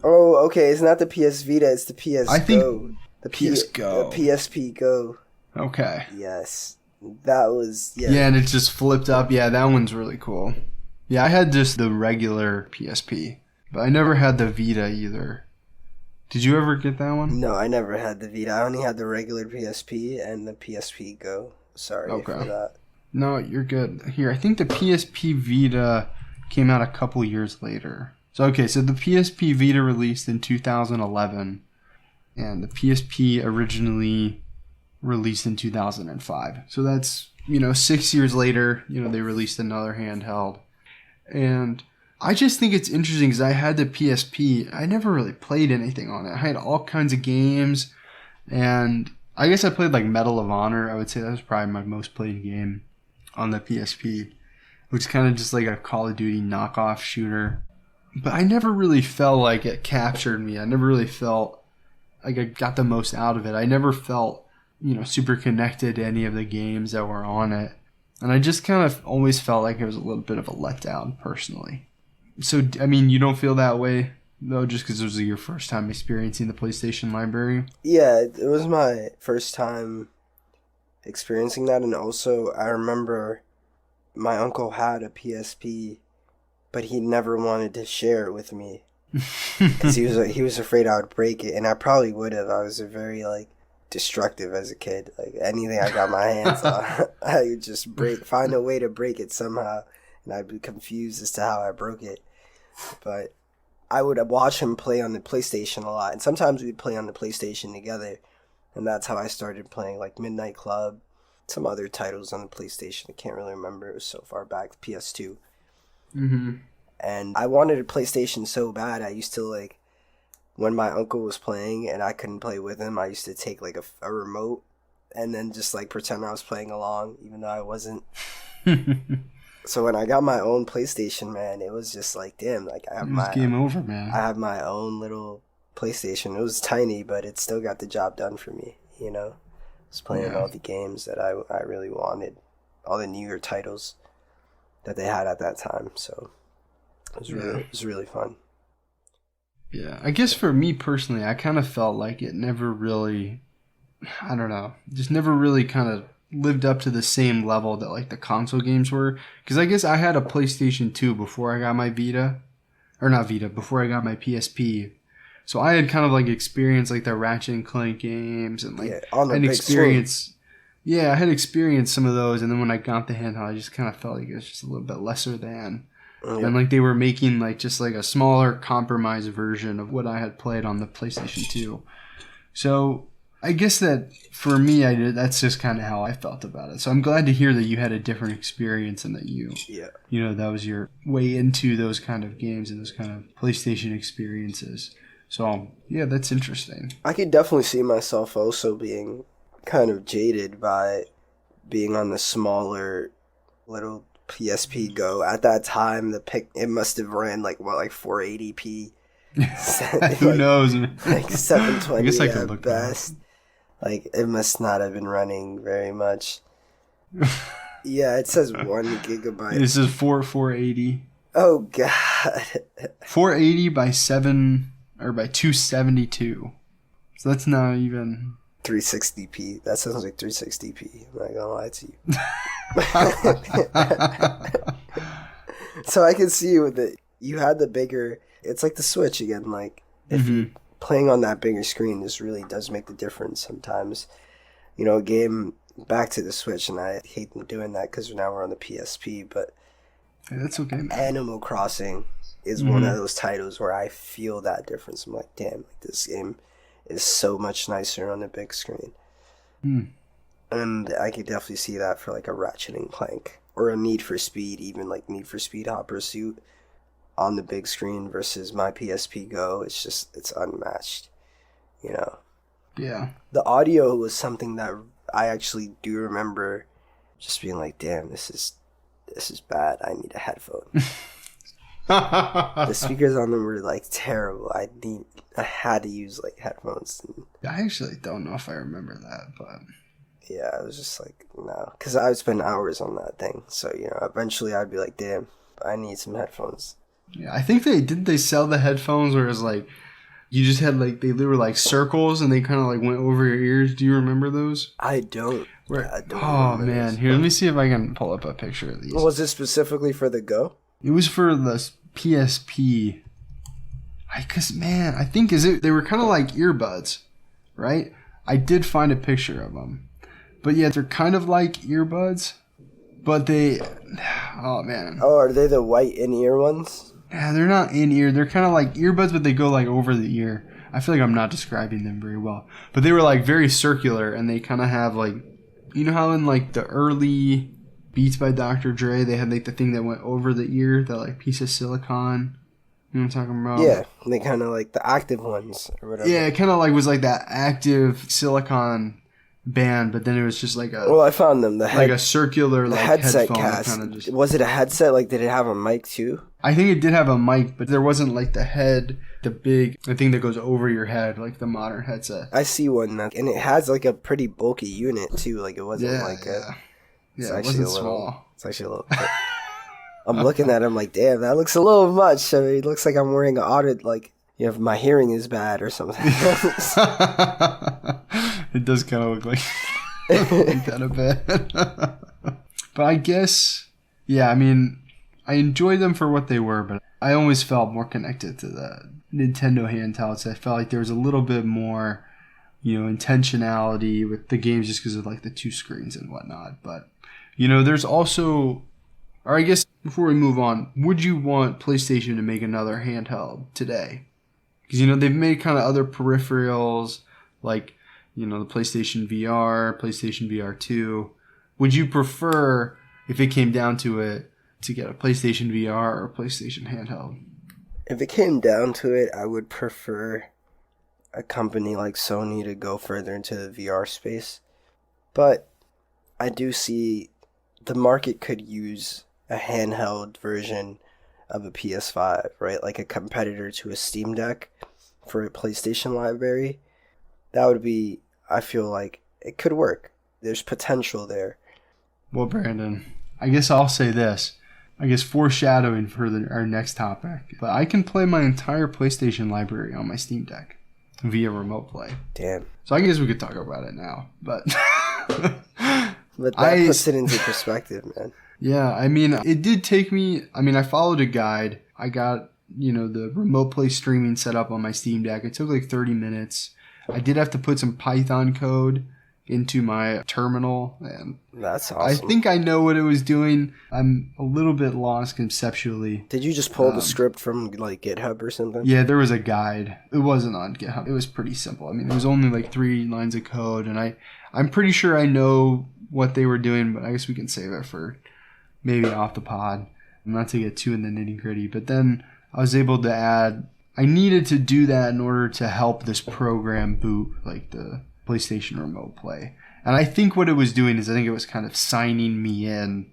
Oh, okay. It's not the PS Vita. It's the PS I think Go. The PS Go. The PSP Go. Okay. Yes. That was... Yeah, and it just flipped up. Yeah, that one's really cool. Yeah, I had just the regular PSP, but I never had the Vita either. Did you ever get that one? No, I never had the Vita. I only had the regular PSP and the PSP Go. Sorry for that. No, you're good. Here, I think the PSP Vita came out a couple years later. So the PSP Vita released in 2011, and the PSP originally released in 2005. So that's, 6 years later, they released another handheld. And I just think it's interesting because I had the PSP. I never really played anything on it. I had all kinds of games, and I guess I played like Medal of Honor. I would say that was probably my most played game on the PSP, which is kind of just like a Call of Duty knockoff shooter. But I never really felt like it captured me. I never really felt like I got the most out of it. I never felt, super connected to any of the games that were on it. And I just kind of always felt like it was a little bit of a letdown, personally. So, I mean, you don't feel that way, though, just because it was your first time experiencing the PlayStation library? Yeah, it was my first time experiencing that. And also, I remember my uncle had a PSP, but he never wanted to share it with me. Because he was afraid I would break it. And I probably would have. I was very, destructive as a kid. Like, anything I got my hands on, I would just find a way to break it somehow, and I'd be confused as to how I broke it. But I would watch him play on the PlayStation a lot, and sometimes we'd play on the PlayStation together, and that's how I started playing, like Midnight Club, some other titles on the PlayStation. I can't really remember, it was so far back, PS2. Mm-hmm. And I wanted a PlayStation so bad. I used to, when my uncle was playing and I couldn't play with him, I used to take a remote and then just pretend I was playing along, even though I wasn't. So when I got my own PlayStation, man, it was just damn, I have game over, man. I have my own little PlayStation. It was tiny, but it still got the job done for me. I was playing all the games that I really wanted, all the newer titles that they had at that time. So it was really fun. Yeah, I guess for me personally, I kind of felt like it never really, I don't know, just never really kind of lived up to the same level that the console games were. Because I guess I had a PlayStation 2 before I got my Vita, or not Vita, before I got my PSP. So I had kind of experienced the Ratchet and Clank games and on the big experience. Yeah, I had experienced some of those, and then when I got the handheld, I just kind of felt like it was just a little bit lesser than. And they were making just a smaller compromise version of what I had played on the PlayStation 2. So I guess that for me, that's just kind of how I felt about it. So I'm glad to hear that you had a different experience and that that was your way into those kind of games and those kind of PlayStation experiences. So yeah, that's interesting. I could definitely see myself also being kind of jaded by being on the smaller little PSP Go. At that time, it must have ran 480p. Who knows? 720 I guess I could at look best. It must not have been running very much. Yeah, it says 1 gigabyte. This is 480. Oh god. 480 by 272. So that's not even 360p. That sounds like 360p. I'm not gonna lie to you. So I can see with it. You had the bigger. It's like the Switch again. If you're playing on that bigger screen, this really does make the difference sometimes. A game back to the Switch, and I hate doing that because now we're on the PSP. But hey, that's okay, man. Animal Crossing is one of those titles where I feel that difference. I'm like, damn, this game is so much nicer on the big screen. And And I could definitely see that for like a Ratchet and Clank or a Need for Speed, even like Need for Speed Hot Pursuit on the big screen versus my PSP Go. It's unmatched, you know. Yeah. The audio was something that I actually do remember just being like, damn, this is bad. I need a headphone. The speakers on them were like terrible. I had to use like headphones. I actually don't know if I remember that, but yeah, I was just like, no, because I would spend hours on that thing. So, you know, eventually I'd be like, damn, I need some headphones. yeah, I think they sell the headphones where it's like you just had like they were like circles and they kind of like went over your ears. Do you remember those? I don't. Oh man, those. Here, let me see if I can pull up a picture of these. Was it specifically for the Go? It was for the PSP. Cause man, I think they were kind of like earbuds, right? I did find a picture of them, but yeah, they're kind of like earbuds, but oh man. Oh, are they the white in-ear ones? Yeah, they're not in ear. They're kind of like earbuds, but they go like over the ear. I feel like I'm not describing them very well, but they were like very circular, and they kind of have like, you know how in like the early Beats by Dr. Dre, they had like the thing that went over the ear, that like piece of silicone. You know what I'm talking about? Yeah, they kind of like the active ones or whatever. Yeah, it kind of like was like that active silicone band, but then it was just like a. Well, I found them. Like a circular like headset headphone. cast. Just, was it a headset? Like, did it have a mic too? I think it did have a mic, but there wasn't like the thing that goes over your head, like the modern headset. I see one, and it has like a pretty bulky unit too. Like it wasn't it wasn't small. It's actually a little. I'm looking at it, I'm like, damn, that looks a little much. I mean, it looks like I'm wearing an audit, like, you know, my hearing is bad or something. It does kind of look like kind of bad. But I guess, yeah, I mean, I enjoyed them for what they were, but I always felt more connected to the Nintendo handhelds. I felt like there was a little bit more, you know, intentionality with the games just because of like the two screens and whatnot. But, you know, there's also, or I guess before we move on, would you want PlayStation to make another handheld today? Because, you know, they've made kind of other peripherals like, you know, the PlayStation VR, PlayStation VR 2. Would you prefer, if it came down to it, to get a PlayStation VR or a PlayStation handheld? If it came down to it, I would prefer a company like Sony to go further into the VR space. But I do see the market could use a handheld version of a PS5, right? Like a competitor to a Steam Deck for a PlayStation library. That would be, I feel like it could work. There's potential there. Well, Brandon, I guess I'll say this. I guess foreshadowing for our next topic. But I can play my entire PlayStation library on my Steam Deck via remote play. Damn. So I guess we could talk about it now. But but that puts it into perspective, man. Yeah, I mean, it did take me, I followed a guide. I got, you know, the remote play streaming set up on my Steam Deck. It took like 30 minutes. I did have to put some Python code into my terminal, and that's awesome. I think I know what it was doing. I'm a little bit lost conceptually. Did you just pull the script from like GitHub or something? Yeah, there was a guide. It wasn't on GitHub. It was pretty simple. I mean, it was only like 3 lines of code, and I'm pretty sure I know what they were doing, but I guess we can save it for maybe off the pod, not to get too in the nitty gritty. But then I was able to I needed to do that in order to help this program boot, like the PlayStation Remote Play. And I think what it was doing is I think it was kind of signing me in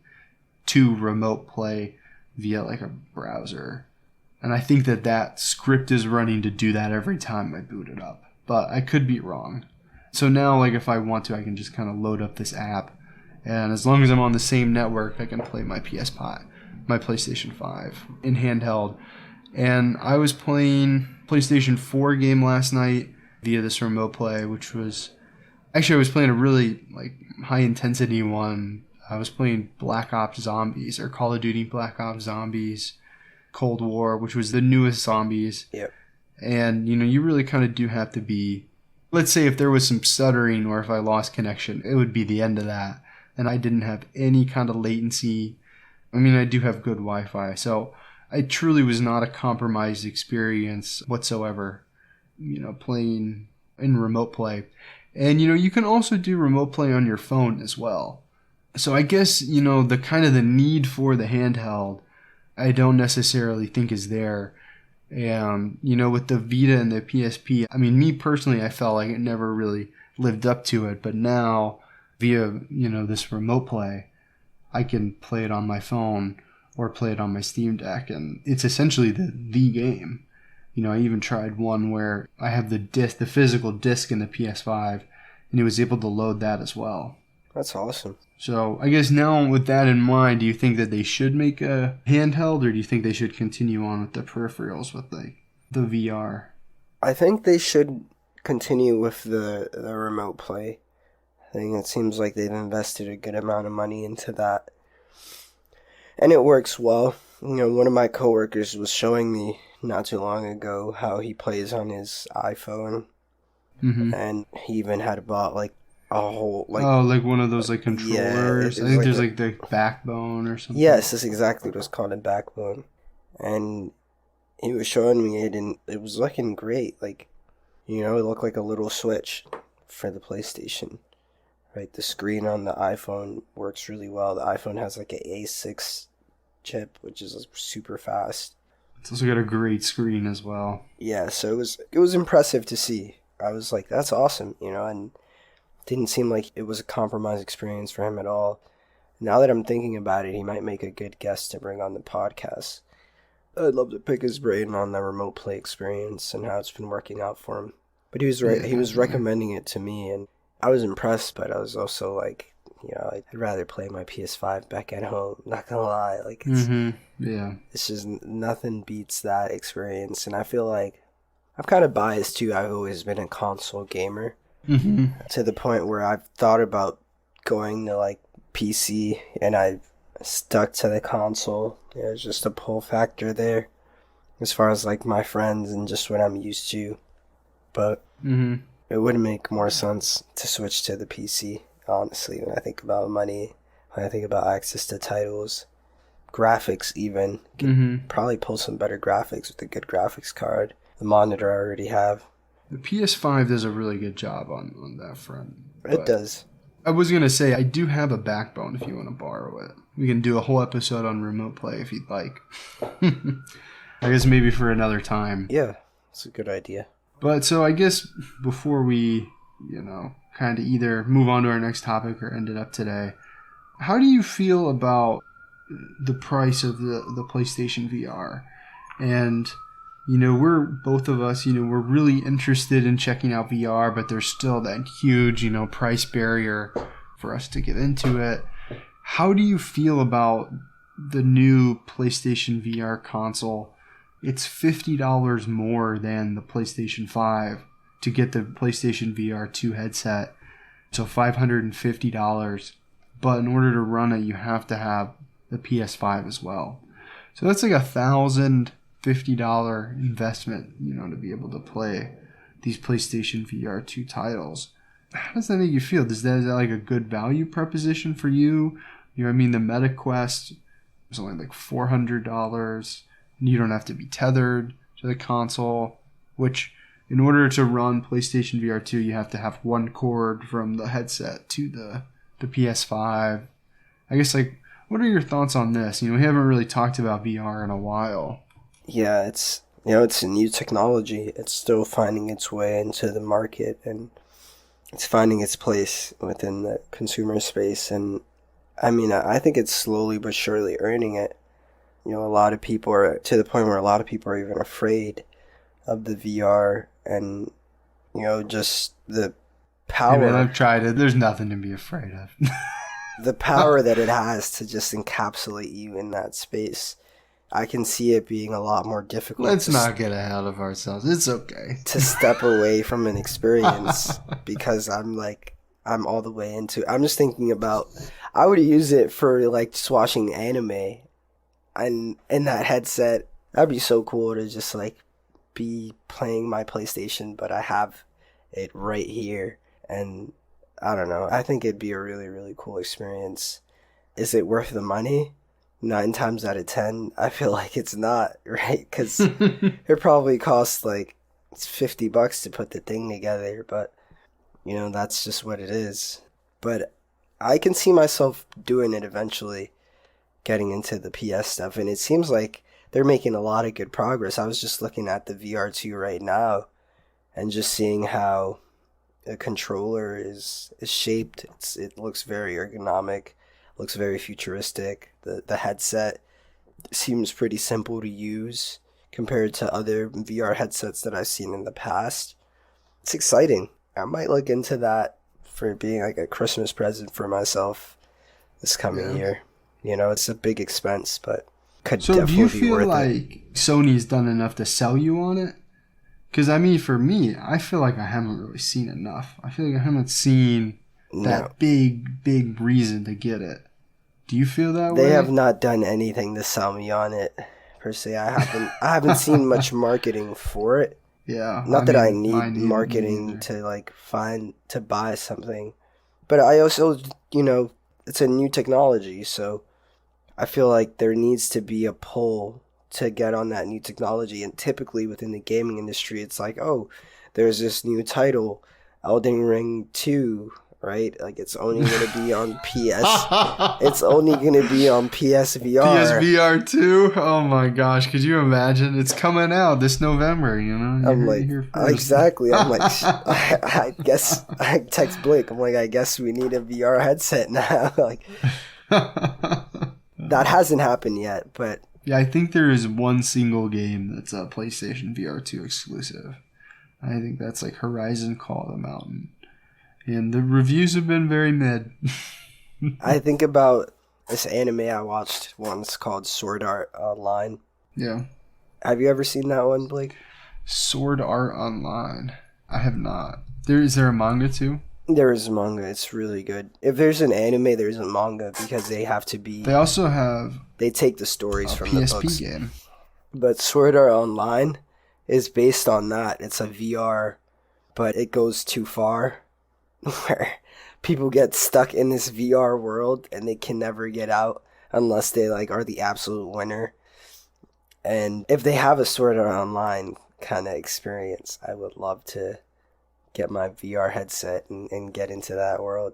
to Remote Play via like a browser. And I think that script is running to do that every time I boot it up. But I could be wrong. So now, like, if I want to, I can just kind of load up this app. And as long as I'm on the same network, I can play my PlayStation 5 in handheld. And I was playing PlayStation 4 game last night via this remote play, which was... Actually, I was playing a really like high-intensity one. I was playing Black Ops Zombies, or Call of Duty Black Ops Zombies Cold War, which was the newest zombies. Yep. And, you know, you really kind of do have to be... Let's say if there was some stuttering or if I lost connection, it would be the end of that. And I didn't have any kind of latency. I mean, I do have good Wi-Fi, so it truly was not a compromised experience whatsoever, you know, playing in remote play. And, you can also do remote play on your phone as well. So I guess, the need for the handheld, I don't necessarily think is there. And, with the Vita and the PSP, I mean, me personally, I felt like it never really lived up to it. But now, via, this remote play, I can play it on my phone or play it on my Steam Deck. And it's essentially the game. I even tried one where I have the physical disc in the PS5, and it was able to load that as well. That's awesome. So I guess now with that in mind, do you think that they should make a handheld, or do you think they should continue on with the peripherals with the VR? I think they should continue with the remote play. I think it seems like they've invested a good amount of money into that. And it works well. One of my coworkers was showing me not too long ago how he plays on his iPhone. Mm-hmm. And he even had bought like a whole like one of those like controllers. Yeah, I think there's like the backbone or something. Yes, that's exactly what it's called, a backbone. And he was showing me it, and it was looking great. Like, it looked like a little Switch for the PlayStation. Right, the screen on the iPhone works really well. The iPhone has like an A6 chip, which is super fast. It's also got a great screen as well. Yeah, so it was impressive to see. I was like, that's awesome, and it didn't seem like it was a compromised experience for him at all. Now that I'm thinking about it, he might make a good guest to bring on the podcast. I'd love to pick his brain on the remote play experience and how it's been working out for him. But he was right. He was recommending it to me, and I was impressed, but I was also like, I'd rather play my PS5 back at home. Not gonna lie, like it's just nothing beats that experience. And I feel like I'm kind of biased too. I've always been a console gamer to the point where I've thought about going to like PC, and I've stuck to the console. There's just a pull factor there, as far as like my friends and just what I'm used to. But it would make more sense to switch to the PC. Honestly, when I think about money, when I think about access to titles, graphics even, probably pull some better graphics with a good graphics card. The monitor I already have. The PS5 does a really good job on that front. It does. I was going to say, I do have a backbone if you want to borrow it. We can do a whole episode on remote play if you'd like. I guess maybe for another time. Yeah, it's a good idea. But so I guess before we, kind of either move on to our next topic or end it up today, how do you feel about the price of the PlayStation VR? And, we're both of us, we're really interested in checking out VR, but there's still that huge, price barrier for us to get into it. How do you feel about the new PlayStation VR console? It's $50 more than the PlayStation 5 to get the PlayStation VR 2 headset. So $550. But in order to run it, you have to have the PS5 as well. So that's like $1,050 investment, to be able to play these PlayStation VR 2 titles. How does that make you feel? Is that like a good value proposition for you? The MetaQuest is only like $400. You don't have to be tethered to the console, which in order to run PlayStation VR 2, you have to have one cord from the headset to the PS5. I guess, what are your thoughts on this? We haven't really talked about VR in a while. Yeah, it's a new technology. It's still finding its way into the market, and it's finding its place within the consumer space. And I mean, I think it's slowly but surely earning it. A lot of people are to the point where a lot of people are even afraid of the VR and, just the power. Hey man, I've tried it. There's nothing to be afraid of. The power that it has to just encapsulate you in that space. I can see it being a lot more difficult. Let's not get ahead of ourselves. It's okay. To step away from an experience because I'm all the way into. I'm just thinking about, I would use it for just watching anime. And in that headset, that'd be so cool to just be playing my PlayStation, but I have it right here. And I don't know, I think it'd be a really, really cool experience. Is it worth the money? 9 times out of 10, I feel like it's not, right? Because it probably costs $50 to put the thing together, but You know, that's just what it is. But I can see myself doing it eventually, getting into the PS stuff, and it seems like they're making a lot of good progress. I was just looking at the VR2 right now and just seeing how a controller is shaped. It looks very ergonomic, looks very futuristic. The headset seems pretty simple to use compared to other VR headsets that I've seen in the past. It's exciting. I might look into that for being like a Christmas present for myself this coming year. You know, it's a big expense, but could definitely be worth it. So do you feel like Sony's done enough to sell you on it? Because, I mean, for me, I feel like I haven't really seen enough. I feel like I haven't seen that big reason to get it. Do you feel that way? They have not done anything to sell me on it, per se. I haven't seen much marketing for it. Yeah. Not that I need marketing to buy something. But I also, you know, it's a new technology, so I feel like there needs to be a pull to get on that new technology. And typically within the gaming industry, it's like, oh, there's this new title, Elden Ring 2, right? Like, it's only going to be on PS. It's only going to be on PSVR. PSVR 2? Oh my gosh, could you imagine? It's coming out this November, you know? I'm like, exactly. I'm like, I guess, I text Blake. I'm like, I guess we need a VR headset now. Like, that hasn't happened yet, but... Yeah, I think there is one single game that's a PlayStation VR 2 exclusive. I think that's like Horizon Call of the Mountain. And the reviews have been very mid. I think about this anime I watched once called Sword Art Online. Yeah. Have you ever seen that one, Blake? Sword Art Online. I have not. Is there a manga too? There is a manga. It's really good. If there's an anime, there's a manga because they have to be... They also have... They take the stories from the books. PSP game. But Sword Art Online is based on that. It's a VR, but it goes too far. Where people get stuck in this VR world and they can never get out unless they like are the absolute winner. And if they have a Sword Art Online kind of experience, I would love to get my VR headset and get into that world.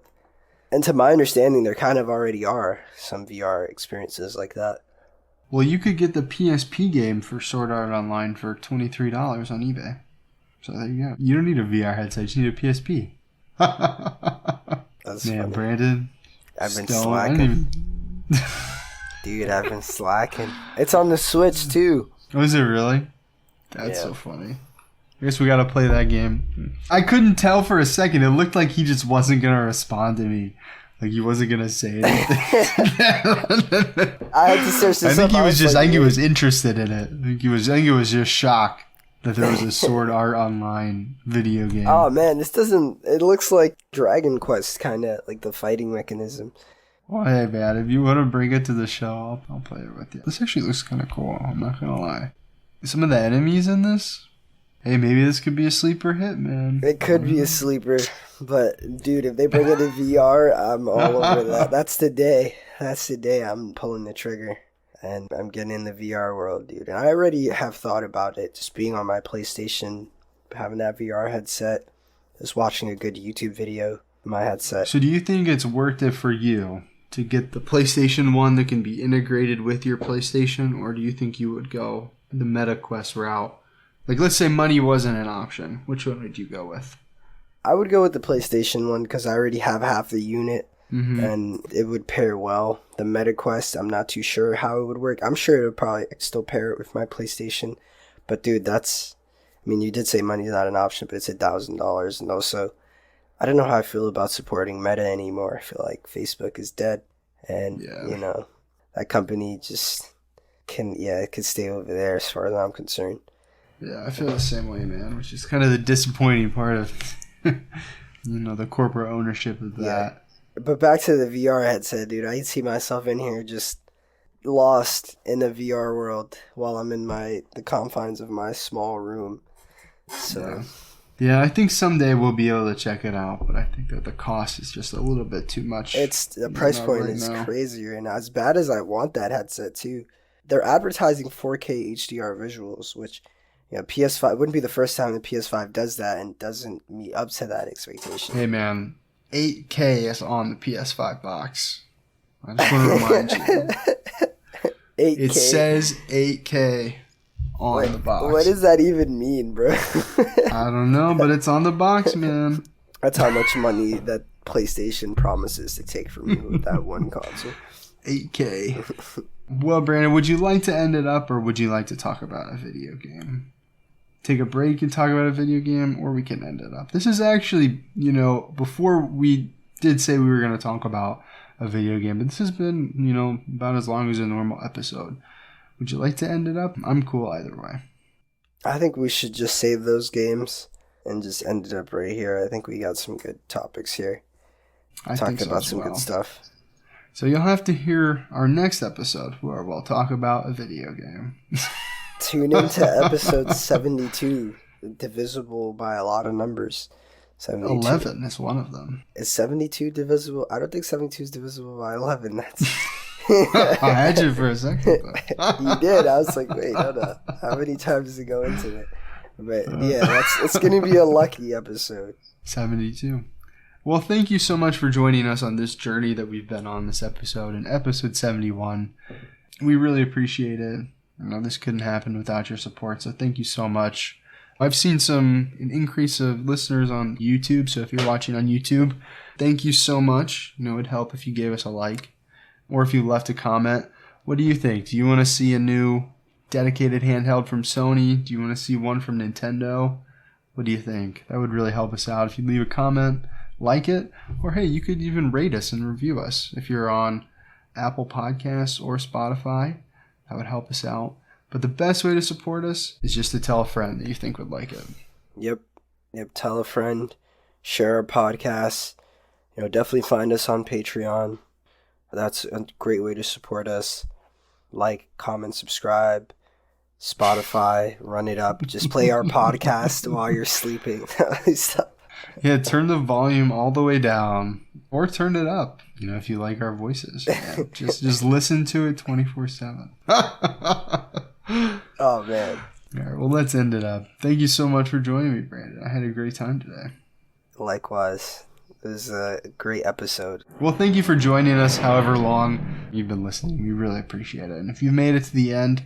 And to my understanding, there kind of already are some VR experiences like that. Well, you could get the PSP game for Sword Art Online for $23 on eBay. So there you go. You don't need a VR headset, you need a PSP. That's Man, funny. Brandon. I've been slacking. Dude, I've been slacking. It's on the Switch, too. Oh, is it really? That's so funny. I guess we gotta play that game. I couldn't tell for a second. It looked like he just wasn't gonna respond to me. Like he wasn't gonna say anything. I had to search this up. I think he was interested in it. I think he was just shocked that there was a Sword Art Online video game. Oh man, this doesn't... It looks like Dragon Quest, kind of, like the fighting mechanism. Well, hey man, if you want to bring it to the show, I'll play it with you. This actually looks kind of cool, I'm not gonna lie. Some of the enemies in this... Hey, maybe this could be a sleeper hit, man. It could be a sleeper, but dude, if they bring it to VR, I'm all over that. That's the day. That's the day I'm pulling the trigger. And I'm getting in the VR world, dude. And I already have thought about it, just being on my PlayStation, having that VR headset, just watching a good YouTube video in my headset. So do you think it's worth it for you to get the PlayStation 1 that can be integrated with your PlayStation, or do you think you would go the MetaQuest route? Like, let's say money wasn't an option. Which one would you go with? I would go with the PlayStation one because I already have half the unit. Mm-hmm. And it would pair well. The MetaQuest, I'm not too sure how it would work. I'm sure it would probably still pair it with my PlayStation. But dude, that's... I mean, you did say money's not an option, but it's $1,000. And also, I don't know how I feel about supporting Meta anymore. I feel like Facebook is dead. And, you know, that company just it could stay over there as far as I'm concerned. Yeah, I feel the same way, man, which is kind of the disappointing part of, the corporate ownership of that. Yeah. But back to the VR headset, dude. I see myself in here just lost in the VR world while I'm in the confines of my small room. So, yeah, I think someday we'll be able to check it out, but I think that the cost is just a little bit too much. The price point is crazier, and as bad as I want that headset too, they're advertising 4K HDR visuals, which, PS5 wouldn't be the first time the PS5 does that and doesn't meet up to that expectation. Hey man, 8K is on the PS5 box. I just want to remind you. 8K. It says 8K on the box. What does that even mean, bro? I don't know, but it's on the box, man. That's how much money that PlayStation promises to take from you with that one console. 8K. Well, Brandon, would you like to end it up, or would you like to talk about a video game? Take a break and talk about a video game, or we can end it up. This is actually, before we did say we were going to talk about a video game, but this has been, about as long as a normal episode. Would you like to end it up? I'm cool either way. I think we should just save those games and just end it up right here. I think we got some good topics here. I think so about as some well. Good stuff. So you'll have to hear our next episode where we'll talk about a video game. Tune into episode 72, divisible by a lot of numbers. 72. 11 is one of them. Is 72 divisible? I don't think 72 is divisible by 11. That's... I had you for a second. You did. I was like, wait, hold up. How many times does it go into it? But yeah, it's going to be a lucky episode. 72. Well, thank you so much for joining us on this journey that we've been on this episode, in episode 71. We really appreciate it. This couldn't happen without your support, so thank you so much. I've seen an increase of listeners on YouTube, so if you're watching on YouTube, thank you so much. It'd help if you gave us a like, or if you left a comment. What do you think? Do you want to see a new dedicated handheld from Sony? Do you want to see one from Nintendo? What do you think? That would really help us out. If you leave a comment, like it, or hey, you could even rate us and review us. If you're on Apple Podcasts or Spotify, that would help us out. But the best way to support us is just to tell a friend that you think would like it. Yep. Tell a friend. Share our podcast. Definitely find us on Patreon. That's a great way to support us. Like, comment, subscribe. Spotify, run it up. Just play our podcast while you're sleeping. Yeah, turn the volume all the way down, or turn it up. If you like our voices, just listen to it 24/7. Oh man! All right, well, let's end it up. Thank you so much for joining me, Brandon. I had a great time today. Likewise, it was a great episode. Well, thank you for joining us. However long you've been listening, we really appreciate it. And if you've made it to the end,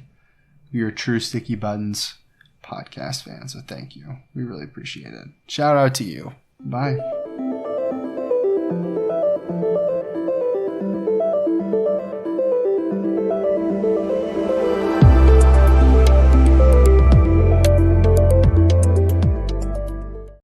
you're a true Sticky Buttons podcast fan, so thank you. We really appreciate it. Shout out to you. Bye.